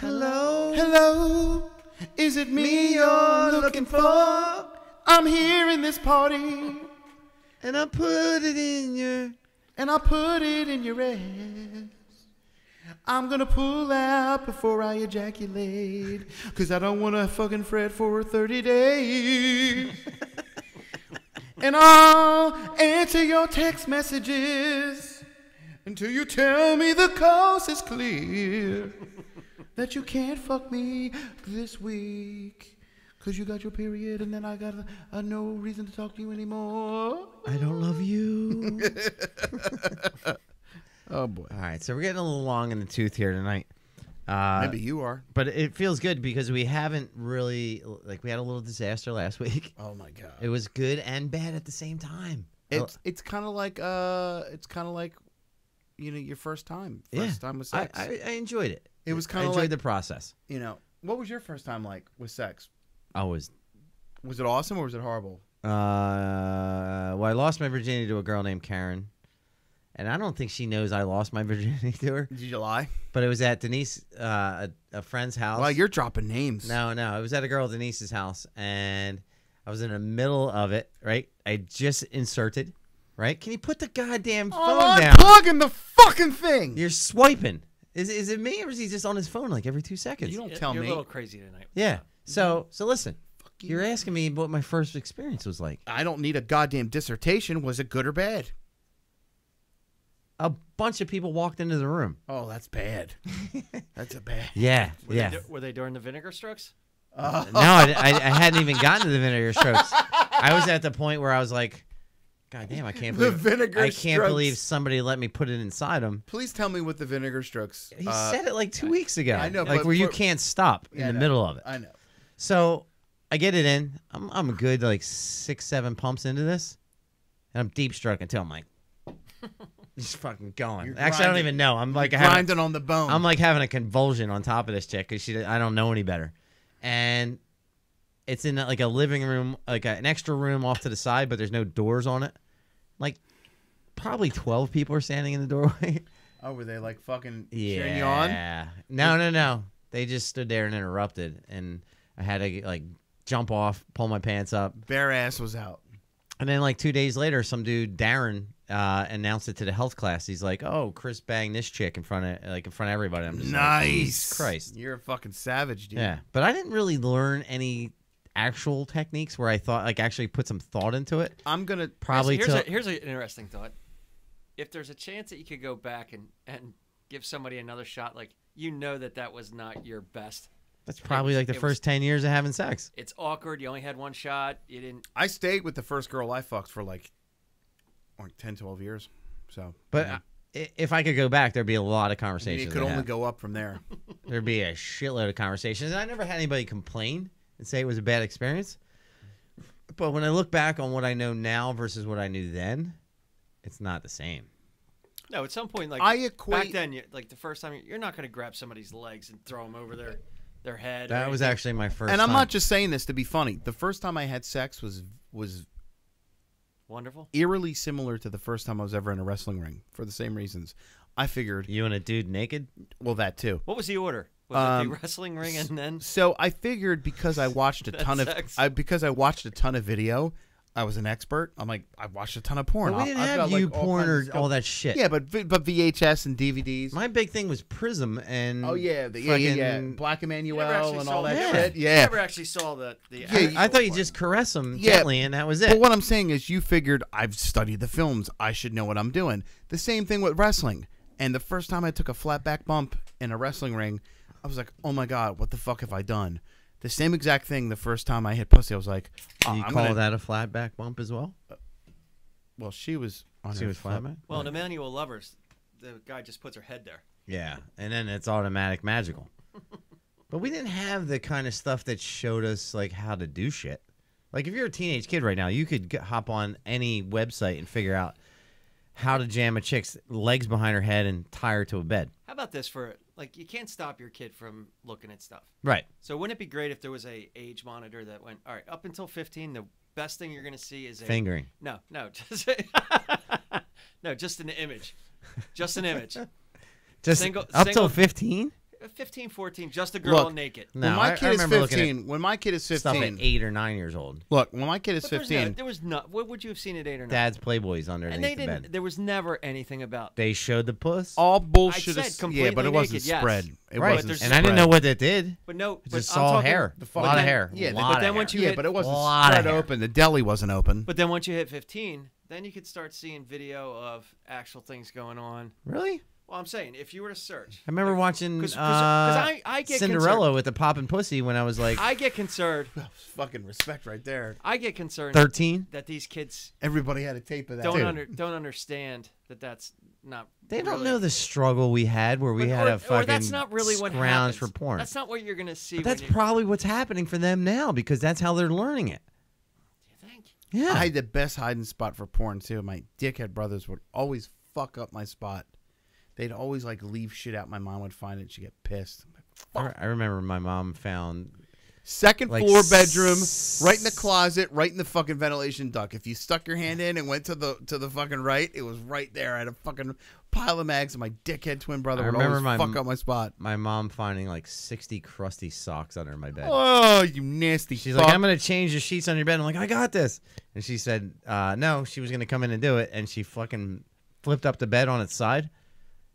Hello. Hello? Is it me you're looking for? I'm here in this party. And I put it in your. And I put it in your ass. I'm gonna pull out before I ejaculate, 'cause I don't wanna fucking fret for 30 days. And I'll answer your text messages until you tell me the coast is clear, that you can't fuck me this week, 'cause you got your period and then I got no reason to talk to you anymore. I don't love you. Oh boy. All right, so we're getting a little long in the tooth here tonight. Maybe you are. But it feels good because we haven't really, like, we had a little disaster last week. Oh my god. It was good and bad at the same time. It's kind of like your first time with sex. I enjoyed it. It was I kinda enjoyed like- the process. What was your first time like with sex? Was it awesome or was it horrible? well, I lost my virginity to a girl named Karen, and I don't think she knows I lost my virginity to her. Did you lie? But it was at Denise, a friend's house. Well, you're dropping names. No, it was at a girl Denise's house, and I was in the middle of it. Right, I just inserted. Right, can you put the goddamn phone I'm down? plugging the fucking thing. You're swiping. Is it me or is he just on his phone like every 2 seconds? You don't tell You're me. a little crazy tonight. Yeah. So listen. You're asking me what my first experience was like. I don't need a goddamn dissertation. Was it good or bad? a bunch of people walked into the room. Oh, that's bad. That's a bad. Yeah, Were they during the vinegar strokes? No, I hadn't even gotten to the vinegar strokes. I was at the point where I was like, God damn, I can't believe I can't believe somebody let me put it inside him. Please tell me what the vinegar strokes. He said it like 2 weeks ago. I know, like but where you can't stop in the middle of it. I know. So I get it in. I'm a good like 6-7 pumps into this, and I'm deep struck until I'm like, just fucking going. You're Actually, I don't grinding. even know. I'm like Grinding on the bone. I'm like having a convulsion on top of this chick because I don't know any better, and it's in like a living room, like an extra room off to the side, but there's no doors on it. Like probably 12 people are standing in the doorway. Oh, were they like fucking Yeah. cheering you on? No. They just stood there and interrupted, and I had to like jump off, pull my pants up, Bare ass was out. and then like 2 days later, some dude Darren announced it to the health class. He's like, "Oh, Chris banged this chick in front of everybody." I'm just like, Jesus Christ. You're a fucking savage, dude. Yeah, but I didn't really learn any actual techniques where I thought like actually put some thought into it. I'm gonna Probably Here's an interesting thought. If there's a chance that you could go back and give somebody another shot, like that was not your best. That's probably like the first 10 years of having sex. It's awkward. You only had one shot. You didn't. I stayed with the first girl I fucked for like 10, 12 years. So, But if I could go back, there'd be a lot of conversations. it could only go up from there. There'd be a shitload of conversations. And I never had anybody complain and say it was a bad experience. But when I look back on what I know now versus what I knew then, it's not the same. No, at some point, like back then, like the first time, you're not going to grab somebody's legs and throw them over their head. That was actually my first And time. I'm not just saying this to be funny. The first time I had sex was wonderful, eerily similar to the first time I was ever in a wrestling ring for the same reasons. I figured, You and a dude naked? well, that too. What was the order? Was it the wrestling ring and then? So I figured because I watched a ton sex. because I watched a ton of video, I was an expert. I'm like, I watched a ton of porn. But we didn't I've have got, like, you all porn kinds of or stuff. all that shit. Yeah, but VHS and DVDs. My big thing was Prism and yeah, Black Emmanuel and all that shit. You Yeah, never actually saw the. I thought you just caress them Yeah, gently and that was it. But what I'm saying is, you figured I've studied the films. I should know what I'm doing. The same thing with wrestling. And the first time I took a flat back bump in a wrestling ring, I was like, oh my God, what the fuck have I done? The same exact thing the first time I hit pussy. I was like, oh, you call that a flat back bump as well? well, she was on She her was flat back? Well, in Emmanuel Lovers, the guy just puts her head there. Yeah, and then it's automatic magical. But we didn't have the kind of stuff that showed us like how to do shit. Like if you're a teenage kid right now, you could hop on any website and figure out how to jam a chick's legs behind her head and tie her to a bed. How about this for like you can't stop your kid from looking at stuff. Right. So wouldn't it be great if there was a age monitor that went, all right, up until 15, the best thing you're going to see is a Fingering. No, just no, just an image. Just an image. Just up till 15? 15, 14, just a girl Look, naked. No, when my I kid is remember looking 15, when my kid is at stuff at 15, 8 or 9 years old. look, when my kid is But there's 15, there was not. What would you have seen at 8 or 9? Dad's Playboys underneath and they the didn't. bed. There was never anything about. They showed the puss. all bullshit. I said is, completely yeah, but it wasn't naked, yes. spread. It Right. wasn't. there's- And I didn't know what that did. But no, I but just I'm saw talking, hair. the A lot of fucking- hair. yeah, a but lot then of once hair. you Yeah, hit- but it wasn't lot of spread hair. open. The deli wasn't open. But then once you hit 15, then you could start seeing video of actual things going on. Really? Well, I'm saying if you were to search, I remember watching 'cause I get Cinderella concerned. with the popping pussy when I was like I get concerned. Fucking respect right there. I get concerned 13. that these kids Everybody had a tape of that. don't understand that that's not. They don't really- know the struggle we had where we But- had or, a fucking or that's not really what scrounge happens. for porn. That's not what you're gonna see. But that's when you, probably what's happening for them now because that's how they're learning it. you think? Yeah. I had the best hiding spot for porn too. My dickhead brothers would always fuck up my spot. They'd always like leave shit out. My mom would find it. She'd get pissed. I remember my mom found Second like floor bedroom, right in the closet, right in the fucking ventilation duct. If you stuck your hand in and went to the fucking right, it was right there. I had a fucking pile of mags, and my dickhead twin brother I would remember always my fuck up my spot. my mom finding like 60 crusty socks under my bed. Oh, you nasty! She's fuck. like, I'm going to change the sheets on your bed. I'm like, I got this. And she said, no, she was going to come in and do it. And she fucking flipped up the bed on its side.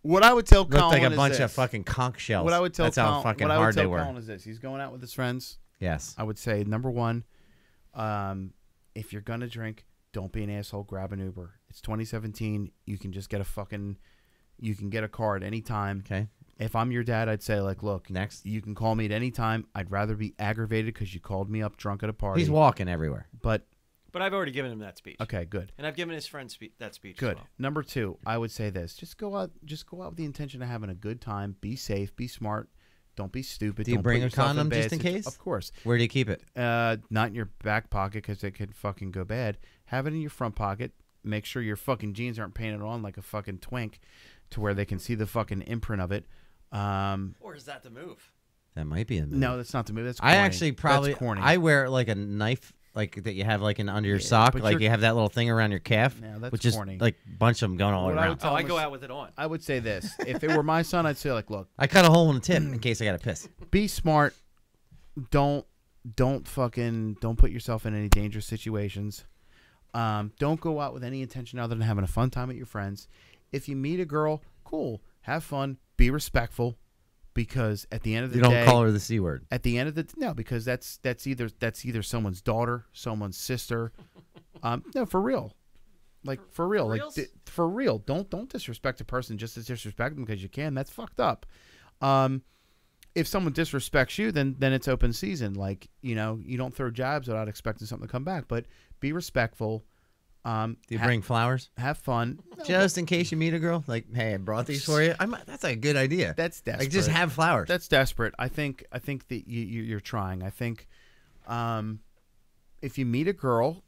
What I would tell Looked Colin like a is bunch this. of fucking conch shells. What I would tell That's Colin, how fucking what I would hard tell they were. Colin is this: he's going out with his friends. Yes. I would say number one, if you're gonna drink, don't be an asshole. Grab an Uber. It's 2017. You can just get a fucking You can get a car at any time. Okay. If I'm your dad, I'd say, like, look, Next. you can call me at any time. I'd rather be aggravated because you called me up drunk at a party. He's walking everywhere. But, But I've already given him that speech. okay, good. And I've given his friend that speech Good. as well. Number 2, I would say this. Just go out with the intention of having a good time. Be safe. Be smart. Don't be stupid. Do you Don't bring put a yourself condom bad just in case? Of course. Where do you keep it? Not in your back pocket because it could fucking go bad. Have it in your front pocket. Make sure your fucking jeans aren't painted on like a fucking twink to where they can see the fucking imprint of it. Or is that the move? That might be a move. No, that's not the move. That's I corny. actually probably That's corny. I wear like a knife like that you have like under your sock, but like you're- you have that little thing around your calf, Yeah, that's which is corny. like a bunch of them going all What I around. would tell I him go is- out with it on. I would say this. If it were my son, I'd say, like, look, I cut a hole in the tip in case I got to piss. be smart. Don't put yourself in any dangerous situations. Don't go out with any intention other than having a fun time with your friends. If you meet a girl, cool, have fun, be respectful, because at the end of the You day, don't call her the C word. at the end of the no, because that's either someone's daughter, someone's sister. No, for real. Like for real, like reals? for real. Don't disrespect a person just to disrespect them because you can. That's fucked up. If someone disrespects you, then it's open season. Like, you know, you don't throw jabs without expecting something to come back. But be respectful. Do you bring flowers? Have fun. No, Just in case you meet a girl, like, hey, I brought these for you. That's a good idea. that's desperate. Like, just have flowers. That's desperate. I think that you're trying. I think if you meet a girl,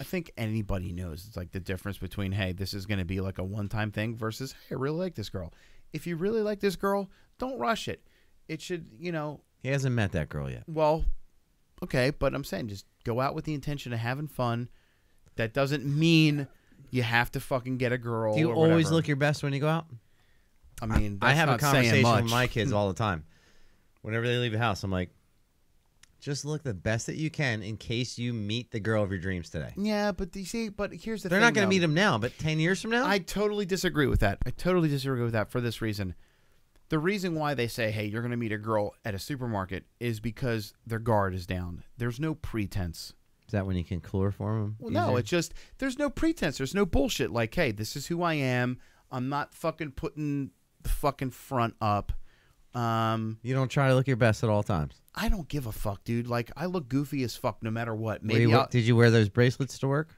I think anybody knows it's like the difference between, hey, this is going to be like a one-time thing versus, hey, I really like this girl. If you really like this girl, don't rush it. It should, you know, He hasn't met that girl yet. well, okay, but I'm saying just go out with the intention of having fun. That doesn't mean you have to fucking get a girl. Do you or always whatever. look your best when you go out? I mean, I that's have a not saying conversation much. with my kids all the time. Whenever they leave the house, I'm like, just look the best that you can in case you meet the girl of your dreams today. Yeah, but you see, but here's the They're thing. not going to though. meet him now, but 10 years from now? I totally disagree with that. I totally disagree with that for this reason. The reason why they say, hey, you're going to meet a girl at a supermarket is because their guard is down. There's no pretense. Is that when you can chloroform them? Well, no, it's just, there's no pretense. There's no bullshit. Like, hey, this is who I am. I'm not fucking putting the fucking front up. You don't try to look your best at all times. I don't give a fuck, dude. Like, I look goofy as fuck no matter what. Were Maybe you- did you wear those bracelets to work?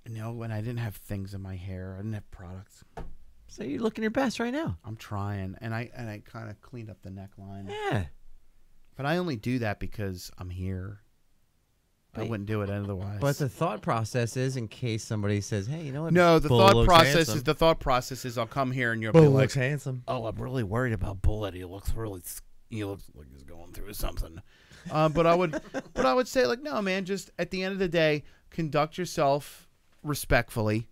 No, when I didn't have things in my hair. I didn't have products. So you're looking your best right now. I'm trying. And I kind of cleaned up the neckline. Yeah. But I only do that because I'm here. I wouldn't do it otherwise. But the thought process is in case somebody says, hey, you know what? no, the Bull thought looks process handsome. is I'll come here and you'll Bull be like, looks handsome. oh, I'm really worried about Bullet. He looks like he's going through something. But I would say, like, no, man, just at the end of the day, conduct yourself respectfully.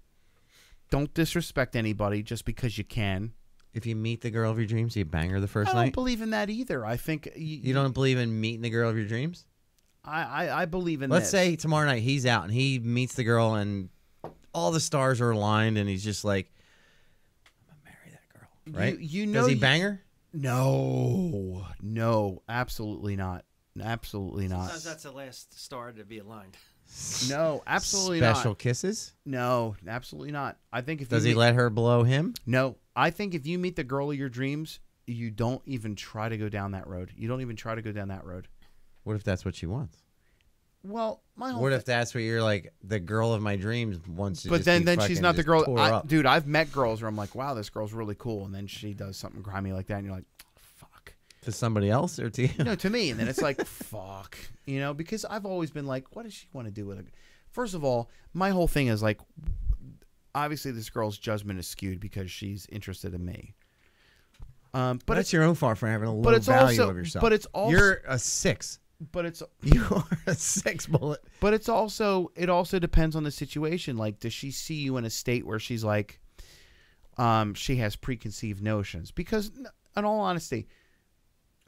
Don't disrespect anybody just because you can. If you meet the girl of your dreams, you bang her the first I don't night? believe in that either. I think You don't believe in meeting the girl of your dreams? I believe in Let's this. say tomorrow night he's out and he meets the girl and all the stars are aligned and he's just like, I'm going to marry that girl. Right? You know, Does he bang her? No, absolutely not. Absolutely not. Sometimes that's the last star to be aligned. No, absolutely Special not. kisses? No, absolutely not. I think if Does you he let her blow him? No, I think if you meet the girl of your dreams, you don't even try to go down that road. You don't even try to go down that road. What if that's what she wants? Well, my whole What if that's what you're like, the girl of my dreams wants to but just then be she's fucking not the just girl. tore up? Dude, I've met girls where I'm like, wow, this girl's really cool, and then she does something grimy like that, and you're like, fuck. To somebody else or to you? No, to me, and then it's like, fuck, you know, because I've always been like, what does she want to do with it? First of all, my whole thing is like, obviously this girl's judgment is skewed because she's interested in me. But that's your own fault for having a low but it's value also- of yourself. but it's also- you're a 6. but it's You are a 6 bullet. But it also depends on the situation. Like, does she see you in a state where she's like, she has preconceived notions? Because, in all honesty,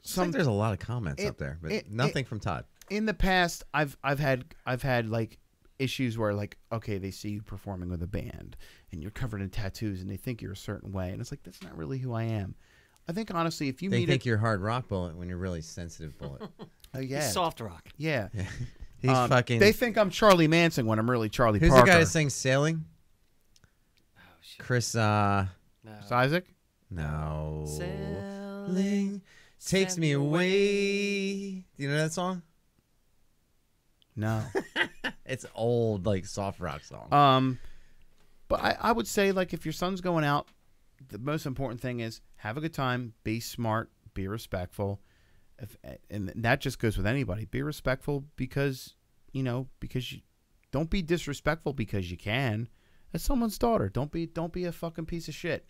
There's a lot of comments up there, but nothing from Todd. in the past, I've had like issues where, like, okay, they see you performing with a band and you're covered in tattoos and they think you're a certain way, and it's like, that's not really who I am. I think honestly, if you They meet think you're hard rock bullet when you're really sensitive bullet. yeah, Soft rock. yeah. He's fucking. They think I'm Charlie Manson when I'm really Charlie Who's Parker. the guy that sings Sailing? Oh, shit. Chris. No. It's Isaac? No. Sailing Takes me away. Do you know that song? No. It's old, like soft rock song. But I would say, like, if your son's going out, the most important thing is have a good time, be smart, be respectful. And that just goes with anybody. Be respectful because you don't be disrespectful because you can. That's someone's daughter. Don't be a fucking piece of shit.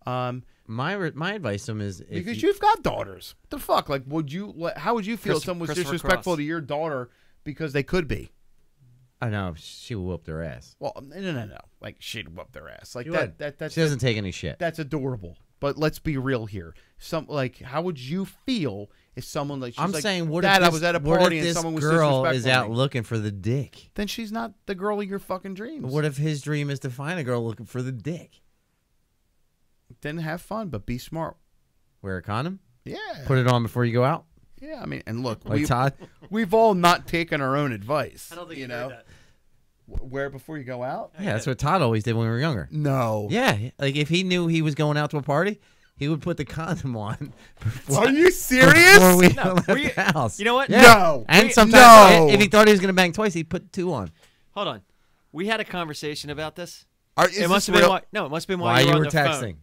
My advice to him is Because you've got daughters. What the fuck? Like, how would you feel if someone was Christopher disrespectful Cross. to your daughter because they could be? I know she whooped her ass. Well, no. Like, she'd whoop their ass. Like She that. would. That's She doesn't take any shit. That's adorable. But let's be real here. How would you feel if someone like she's I'm like, saying, what Dad, if I was at a what party if and this someone was girl disrespectful is to out me? looking for the dick? Then she's not the girl of your fucking dreams. What if his dream is to find a girl looking for the dick? Then have fun, but be smart. Wear a condom. Yeah. Put it on before you go out. Yeah, I mean, and look, Like Todd. we've all not taken our own advice. I don't think you you know. heard that. Wear it before you go out? Yeah, that's what Todd always did when we were younger. No. Yeah, like if he knew he was going out to a party, he would put the condom on. Are you serious? Before we No, left we- the house. You know what? Yeah. No. And We- sometimes no. if he thought he was going to bang twice, he'd put two on. Hold on. We had a conversation about this. Is It must this have been real? why. No, it must have been Why while you were were on the texting? phone.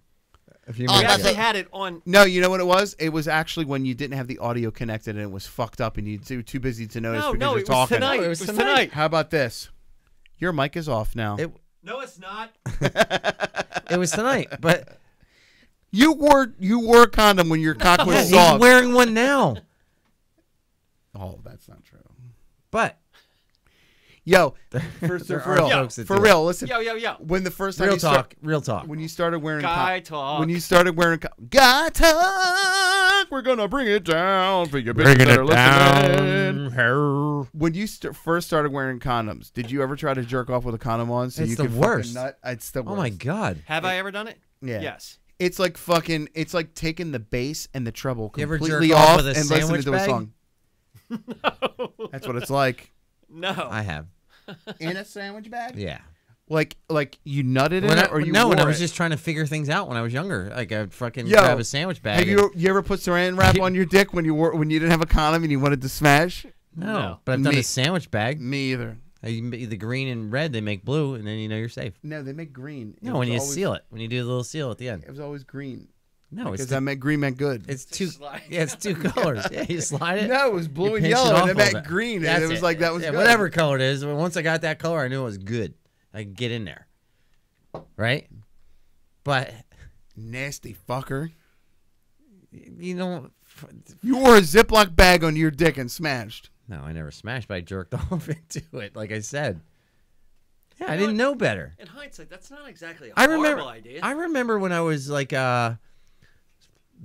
If you Oh, We remember. actually had it on. No, you know what it was? It was actually when you didn't have the audio connected and it was fucked up and you were too busy to notice because No, you're it was talking. tonight. No, It it was was tonight. How about this? Your mic is off now. No, it's not. It was tonight, but You wore a condom when your cock was yeah, he's soft. wearing one now. Oh, that's not true. But Yo, there for are real, folks that for do real. Listen, Yo. when the first time real you start- talk, real talk. when you started wearing Guy talk. when you started wearing guy talk, we're gonna bring it down for your bitches that are listening. When you first started wearing condoms, did you ever try to jerk off with a condom on so It's you the could fucking worst. nut? It's the worst. Oh my god! Have I ever done it? Yeah. Yes. It's like fucking. It's like taking the bass and the treble You ever completely jerk off off with a and listening sandwich to bag? a song. That's what it's like. No. I have. In a sandwich bag? Yeah. Like you nutted in When it, or you no, when I wore was it? just trying to figure things out when I was younger. Like I'd fucking Yo, grab a sandwich bag. Have you ever put Saran wrap on your dick when you didn't have a condom and you wanted to smash? No, but I've done Me- a sandwich bag. Me either. The green and red, they make blue, and then you know you're safe. No, they make green. No, when you seal it, when you do the little seal at the end. It was always green. No, because it's that meant green meant good. it's two. slide. Yeah, it's two colors. Yeah, you slide it. No, it was blue you and pinch it yellow, off and a it little meant bit. green, and That's it was like that was yeah, good. whatever color it is. Once I got that color, I knew it was good. I could get in there, right? But Nasty fucker. you know, You wore a Ziploc bag on your dick and smashed. no, I never smashed, but I jerked off into it. Like I said, yeah, I You know didn't know better. In hindsight, that's not exactly a I horrible remember. idea. I remember when I was like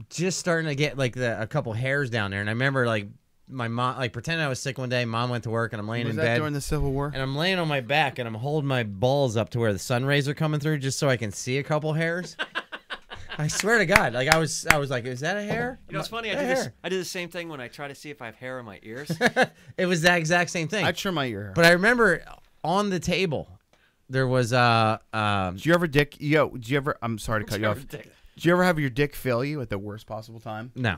just starting to get like a couple hairs down there, and I remember like my mom like pretending I was sick one day. Mom went to work, and I'm laying Was in that bed, during the Civil War? and I'm laying on my back, and I'm holding my balls up to where the sun rays are coming through, just so I can see a couple hairs. I swear to God, like I was like, is that a hair? You know, it's funny. Is that a hair? I do the same thing when I try to see if I have hair in my ears. It was that exact same thing. I trim my ear. But I remember on the table there was Did you ever did you ever? I'm sorry to cut you off. Ridiculous. Did you ever have your dick fail you at the worst possible time? no.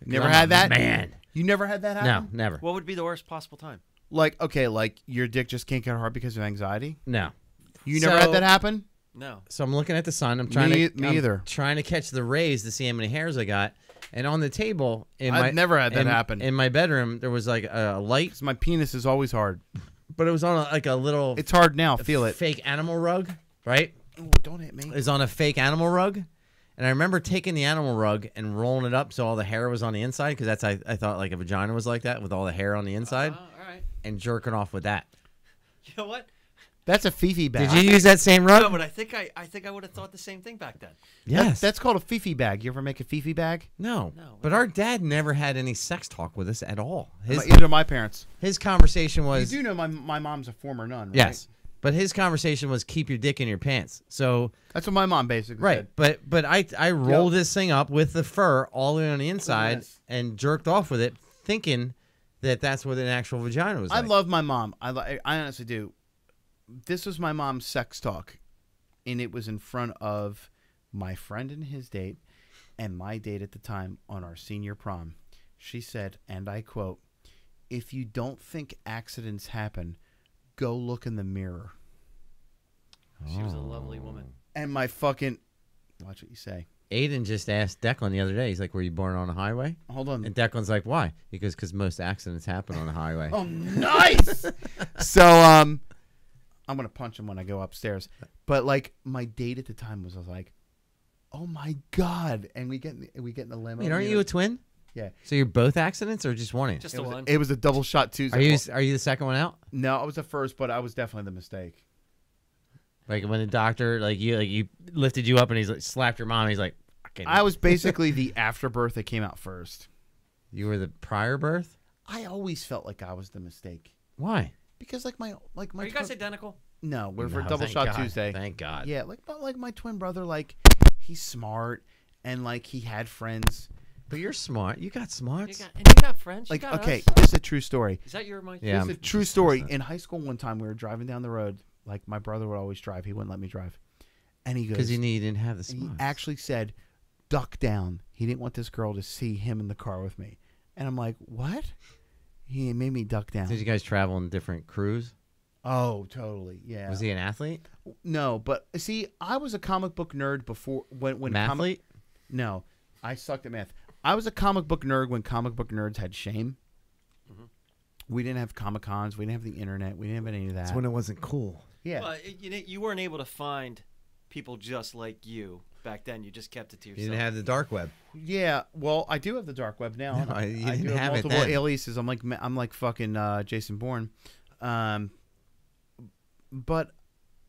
Never I'm had a that? man. You never had that No, happen? never. What would be the worst possible time? Like, okay, like your dick just can't get hard because of anxiety? No. You never had So- that happen? No. So I'm looking at the sun. I'm trying Me I'm either. Trying to catch the rays to see how many hairs I got. And on the table in I've my never had that happen. In my bedroom, there was like a light, Because my penis is always hard. but it was on like a little It's hard now. Feel it. fake animal rug, right? Ooh, don't hit me. It was on a fake animal rug. And I remember taking the animal rug and rolling it up so all the hair was on the inside, because that's I thought like a vagina was like that with all the hair on the inside, All right. and jerking off with that. You know what? That's a Fifi bag. Did you use that same rug? No, but I think I would have thought the same thing back then. Yes. That's called a Fifi bag. You ever make a Fifi bag? no. No. But our dad never had any sex talk with us at all. Either my parents. His conversation You was do know my mom's a former nun, right? yes, but his conversation was keep your dick in your pants. So That's what my mom basically right, said. but I rolled this thing up with the fur all the way on the inside Yes. and jerked off with it, thinking that that's what an actual vagina was I like. love my mom. I honestly do. This was my mom's sex talk, and it was in front of my friend and his date, and my date at the time on our senior prom. She said, and I quote, "If you don't think accidents happen, go look in the mirror." She was a lovely woman. And my fucking, watch what you say. Aiden just asked Declan the other day. He's like, "Were you born on a highway?" Hold on. And Declan's like, "Why?" Because most accidents happen on a highway. Oh, nice. So I'm gonna punch him when I go upstairs. But like my date at the time was like, "Oh my god!" And we get in the limo. Wait, aren't you a twin? Yeah. So you're both accidents or just one? Just the one. It was a double shot Tuesday. Are you the second one out? No, I was the first, but I was definitely the mistake. Like when the doctor you lifted you up and he's like slapped your mom. And he's like, I was basically the afterbirth that came out first. You were the prior birth. I always felt like I was the mistake Why? because like my Are you guys identical? no, we're for No, double thank shot God. Tuesday. Thank God. Yeah, but my twin brother, like he's smart and like he had friends. But you're smart. You got smarts. And you got friends. Like you got okay, us. this is a true story. Is that your mic? Yeah. It's a true story. In high school, one time we were driving down the road. Like my brother would always drive. He wouldn't let me drive, and he goes Because you didn't have the and smarts. he actually said, "Duck down." He didn't want this girl to see him in the car with me, and I'm like, "What?" He made me duck down. Did you guys travel in different crews? Oh, totally. Yeah. Was he an athlete? No, but see, I was a comic book nerd before when Mathlete? No, I sucked at math. I was a comic book nerd when comic book nerds had shame. Mm-hmm. We didn't have Comic Cons. We didn't have the internet. We didn't have any of that. That's when it wasn't cool. Yeah. Well, you weren't able to find people just like you back then. You just kept it to You yourself. didn't have the dark web. Yeah, well, I do have the dark web now. No, you I didn't do have it multiple then. aliases. I'm like fucking Jason Bourne. But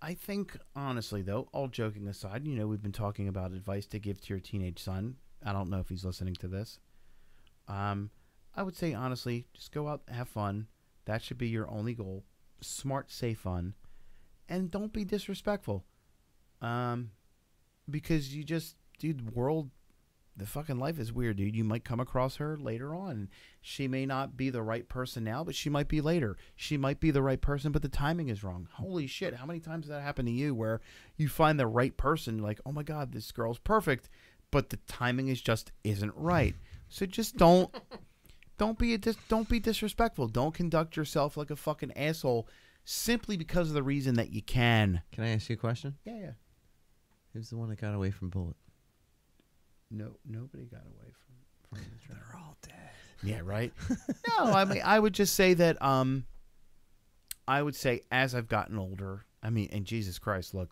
I think honestly though, all joking aside, we've been talking about advice to give to your teenage son. I don't know if he's listening to this. I would say honestly, just go out, have fun. That should be your only goal. Smart, safe fun, and don't be disrespectful. Because you just, dude, the fucking life is weird, dude. You might come across her later on. She may not be the right person now, but she might be later. She might be the right person, but the timing is wrong. Holy shit. How many times has that happened to you where you find the right person, like, oh my God, this girl's perfect, but the timing isn't right. So just don't be disrespectful. Don't conduct yourself like a fucking asshole simply because of the reason that you can. Can I ask you a question? Yeah. Who's the one that got away from Bullet? No, nobody got away from the train. They're all dead. Yeah, right. No, I mean, I would just say that. I would say as I've gotten older, and Jesus Christ, look,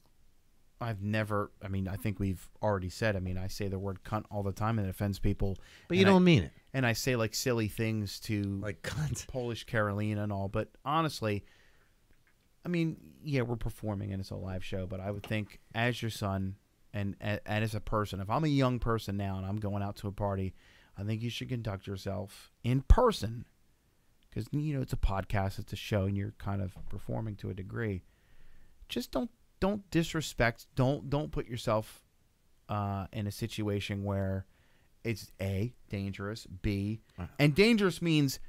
I've never. I think we've already said. I say the word cunt all the time and it offends people. But you don't mean it. And I say like silly things to Like cunt. Polish Carolina and all. But honestly, yeah, we're performing and it's a live show. But I would think as your son and as a person, if I'm a young person now and I'm going out to a party, I think you should conduct yourself in person because it's a podcast, it's a show, and you're kind of performing to a degree. Just don't disrespect. Don't put yourself in a situation where it's A, dangerous, B, and dangerous means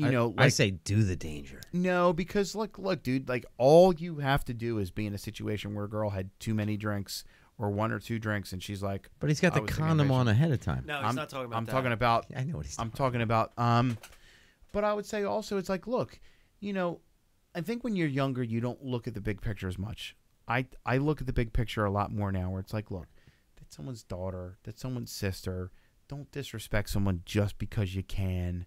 I say do the danger. no, because look, dude, like all you have to do is be in a situation where a girl had too many drinks or one or two drinks, and she's like, But he's got I the was thinking condom bitch. on ahead of time. No, he's not talking about I'm that. talking about. I know what he's I'm talking talking about. But I would say also it's like, look, I think when you're younger, you don't look at the big picture as much. I look at the big picture a lot more now, where it's like, look, that's someone's daughter, that's someone's sister. Don't disrespect someone just because you can.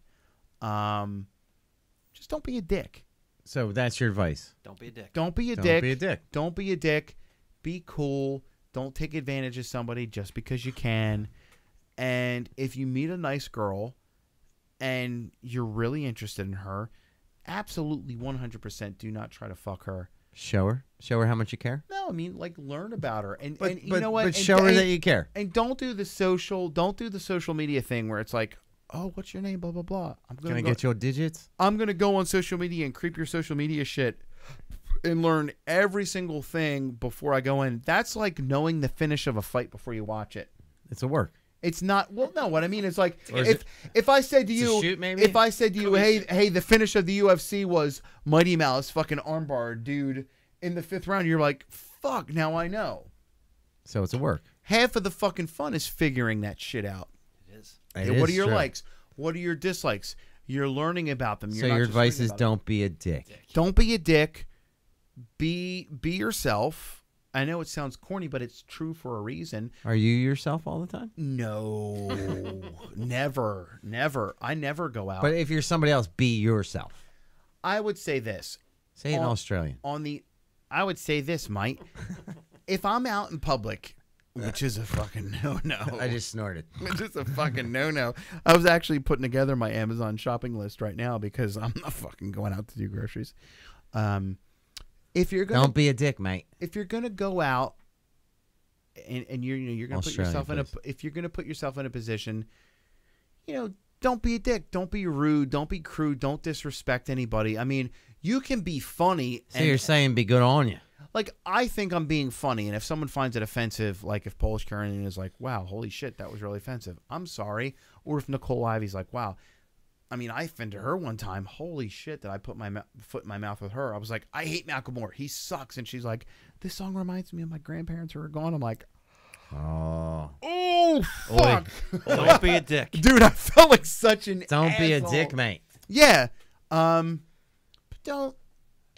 Just don't be a dick. So that's your advice. Don't be a dick. Don't be a Don't dick. be a dick. Don't be a dick. Be cool. Don't take advantage of somebody just because you can. And if you meet a nice girl and you're really interested in her, absolutely 100% do not try to fuck her. Show her how much you care. No, learn about her. And But you know what? But And- show her and- that you care. And don't do the social media thing where it's like, oh, what's your name? Blah, blah, blah. Can I get your digits? I'm going to go on social media and creep your social media shit and learn every single thing before I go in. That's like knowing the finish of a fight before you watch it. It's a work. It's not. Well, no. What I mean is like Or is if I said to It's a you, shoot, maybe? if I said to you, hey, the finish of the UFC was Mighty Mouse fucking armbar dude in the 5th round, you're like, fuck. Now I know. So it's a work. half of the fucking fun is figuring that shit out. It is. What are your likes? What are your dislikes? You're learning about them. So your advice is don't be a dick. Don't be a dick. Be yourself. I know it sounds corny, but it's true for a reason. Are you yourself all the time? No, never. I never go out. But if you're somebody else, be yourself. I would say this. Say it in Australian. I would say this, Mike. If I'm out in public, which is a fucking no-no. I just snorted. Which is a fucking no-no. I was actually putting together my Amazon shopping list right now because I'm not fucking going out to do groceries. If you're gonna don't be a dick, mate. If you're gonna go out and you're gonna put yourself in if you're gonna put yourself in a position, don't be a dick, don't be rude, don't be crude, don't disrespect anybody. I mean, you can be funny. So you're saying be good on you. Like, I think I'm being funny, and if someone finds it offensive, like if Polish Karen is like, wow, holy shit, that was really offensive, I'm sorry. Or if Nicole Ivy's like, wow, I mean, I offended her one time. Holy shit, that I put my foot in my mouth with her. I was like, I hate Macklemore. He sucks. And she's like, this song reminds me of my grandparents who are gone. I'm like, oh, fuck. Don't be a dick. Dude, I felt like such an Don't be a asshole. dick, mate. Yeah. Don't,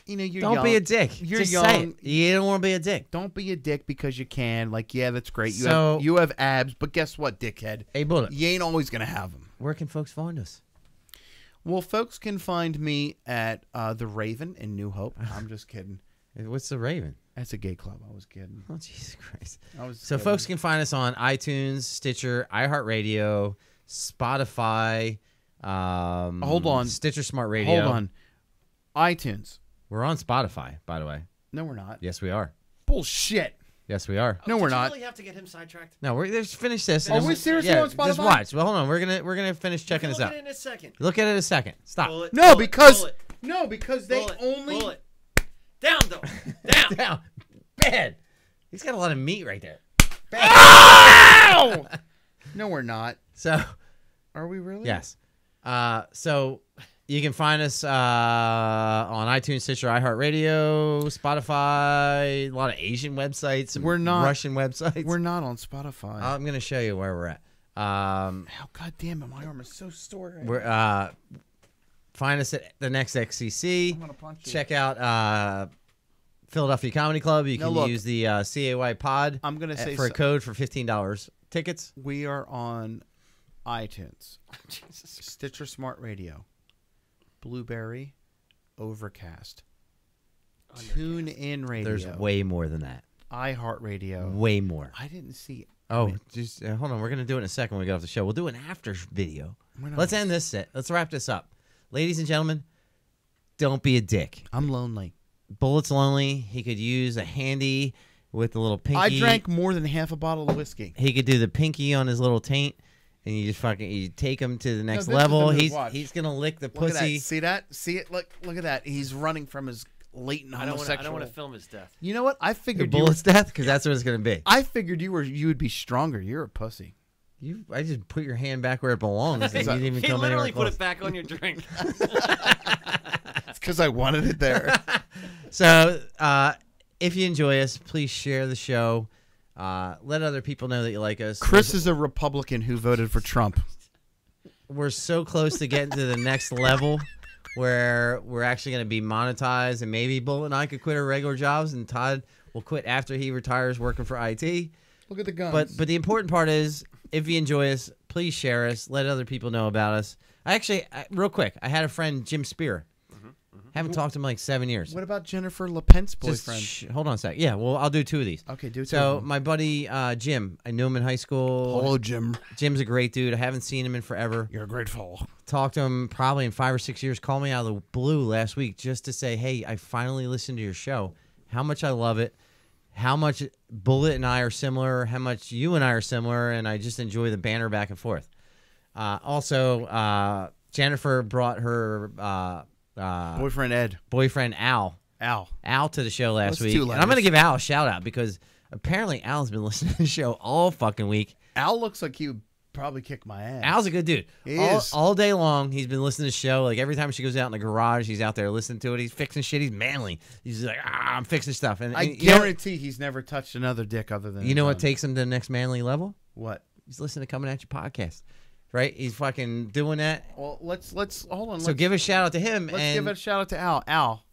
you're Don't young. be a dick. You're Just young. say it. You don't want to be a dick. Don't be a dick because you can. Like, yeah, that's great. So- You have abs, but guess what, dickhead? Hey, Bullet, You ain't always going to have them. where can folks find us? Well, folks can find me at The Raven in New Hope. I'm just kidding. What's the Raven? That's a gay club. I was kidding. Oh, Jesus Christ. So Folks can find us on iTunes, Stitcher, iHeartRadio, Spotify, Hold on. Stitcher Smart Radio. Hold on. iTunes. We're on Spotify, by the way. No, we're not. Yes, we are. Bullshit. Yes, we are. No, we're Did you not. really have to get him sidetracked? No, we're just finish this. Are we seriously yeah, on Spotify? Just watch. Well, hold on. We're gonna finish checking this Look out. at it in a second. Look at it a second. Stop. Bullet, No, bullet, because bullet, they bullet, only. bullet. Down, though. Down. Down. Bad. He's got a lot of meat right there. Ow! No, we're not. So, Are we really? yes. So you can find us on iTunes, Stitcher, iHeartRadio, Spotify, a lot of Asian websites, some We're not- Russian websites. We're not on Spotify. I'm going to show you where we're at. Oh, God damn it. My arm is so sore. Right We're find us at the next XCC. I'm gonna punch you. Check out Philadelphia Comedy Club. You Now can look. use the CAY pod I'm going to say for a code for $15 tickets. we are on iTunes, Jesus. Stitcher Smart Radio, Blueberry, Overcast, TuneIn Radio. There's way more than that. iHeartRadio. Way more. I didn't see. Oh, just hold on. We're going to do it in a second when we get off the show. We'll do an after video. Let's end this set. Let's wrap this up. Ladies and gentlemen, don't be a dick. I'm lonely. Bullet's lonely. He could use a handy with a little pinky. I drank more than half a bottle of whiskey. He could do the pinky on his little taint, and you just you take him to the next this is level. the move. He's Watch. he's gonna lick the Look at that. pussy. See that? See it? Look at that. He's running from his latent I don't homosexual. want to film his death. You know what? I The figured you. bullet's death, because that's what it's gonna be. I figured you would be stronger. You're a pussy. I just put your hand back where it belongs. And you didn't even He come anywhere literally put close. it back on your drink. It's because I wanted it there. So, if you enjoy us, please share the show. Let other people know that you like us. Chris is a Republican who voted for Trump. We're so close to getting to the next level where we're actually going to be monetized, and maybe Bullet and I could quit our regular jobs, and Todd will quit after he retires working for IT. Look at the guns. But the important part is, if you enjoy us, please share us. Let other people know about us. Real quick, I had a friend, Jim Spear. Haven't talked to him in like 7 years. what about Jennifer LaPence's Just boyfriend? hold on a sec. Yeah, well, I'll do 2 of these. Okay, do it. So my buddy Jim, I knew him in high school. hello, Jim. Jim's a great dude. I haven't seen him in forever. You're a great fellow. Talked to him probably in 5 or 6 years. Called me out of the blue last week just to say, hey, I finally listened to your show. How much I love it. How much Bullet and I are similar. How much you and I are similar. And I just enjoy the banter back and forth. Also, Jennifer brought her Boyfriend Ed. boyfriend Al to the show last That's week. 2 And I'm going to letters. give Al a shout out because apparently Al's been listening to the show all fucking week. Al looks like he would probably kick my ass. Al's a good dude. He is. All day long, he's been listening to the show. Like, every time she goes out in the garage, he's out there listening to it. He's fixing shit. He's manly. He's like, I'm fixing stuff. And I you know what- guarantee he's never touched another dick other than You know what his own. takes him to the next manly level? What? He's listening to Coming At You Podcast. Right? He's fucking doing that. Well, let's hold on. So give a shout out to him. Let's and give a shout out to Al. Al,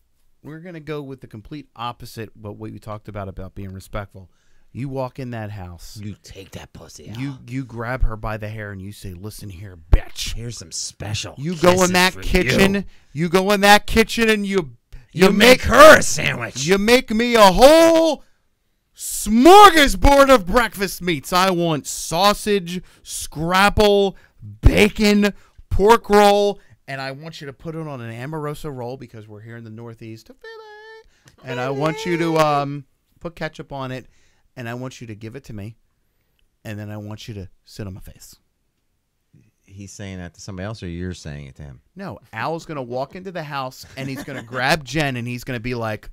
we're gonna go with the complete opposite of what we talked about being respectful. You walk in that house. You take that pussy out. You grab her by the hair and you say, "Listen here, bitch." Here's some special. You go in kisses that for kitchen. You go in that kitchen and you make her a sandwich. You make me a whole smorgasbord of breakfast meats. I want sausage, scrapple, bacon, pork roll, and I want you to put it on an Amoroso roll because we're here in the Northeast. And I want you to put ketchup on it, and I want you to give it to me, and then I want you to sit on my face. He's saying that to somebody else, or you're saying it to him? No, Al's going to walk into the house, and he's going to grab Jen, and he's going to be like,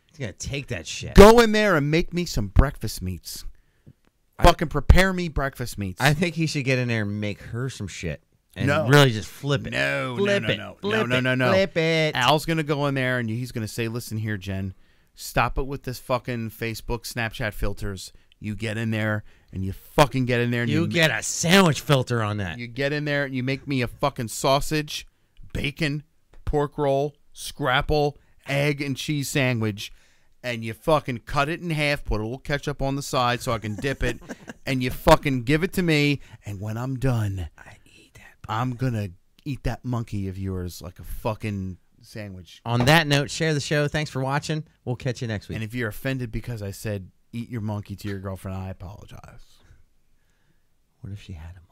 He's going to take that shit. go in there and make me some breakfast meats. Fucking prepare me breakfast meats. I think he should get in there and make her some shit. And No. really just flip it. No, flip no, it. no, Flip no, it. no, no. Flip it. Al's going to go in there, and he's going to say, listen here, Jen. Stop it with this fucking Facebook, Snapchat filters. You get in there, and you fucking get in there. And You get a sandwich filter on that. You get in there, and you make me a fucking sausage, bacon, pork roll, scrapple, egg, and cheese sandwich. And you fucking cut it in half, put a little ketchup on the side so I can dip it, and you fucking give it to me. And when I'm done, I'm going to eat that monkey of yours like a fucking sandwich. On that note, share the show. Thanks for watching. We'll catch you next week. And if you're offended because I said eat your monkey to your girlfriend, I apologize. What if she had a monkey?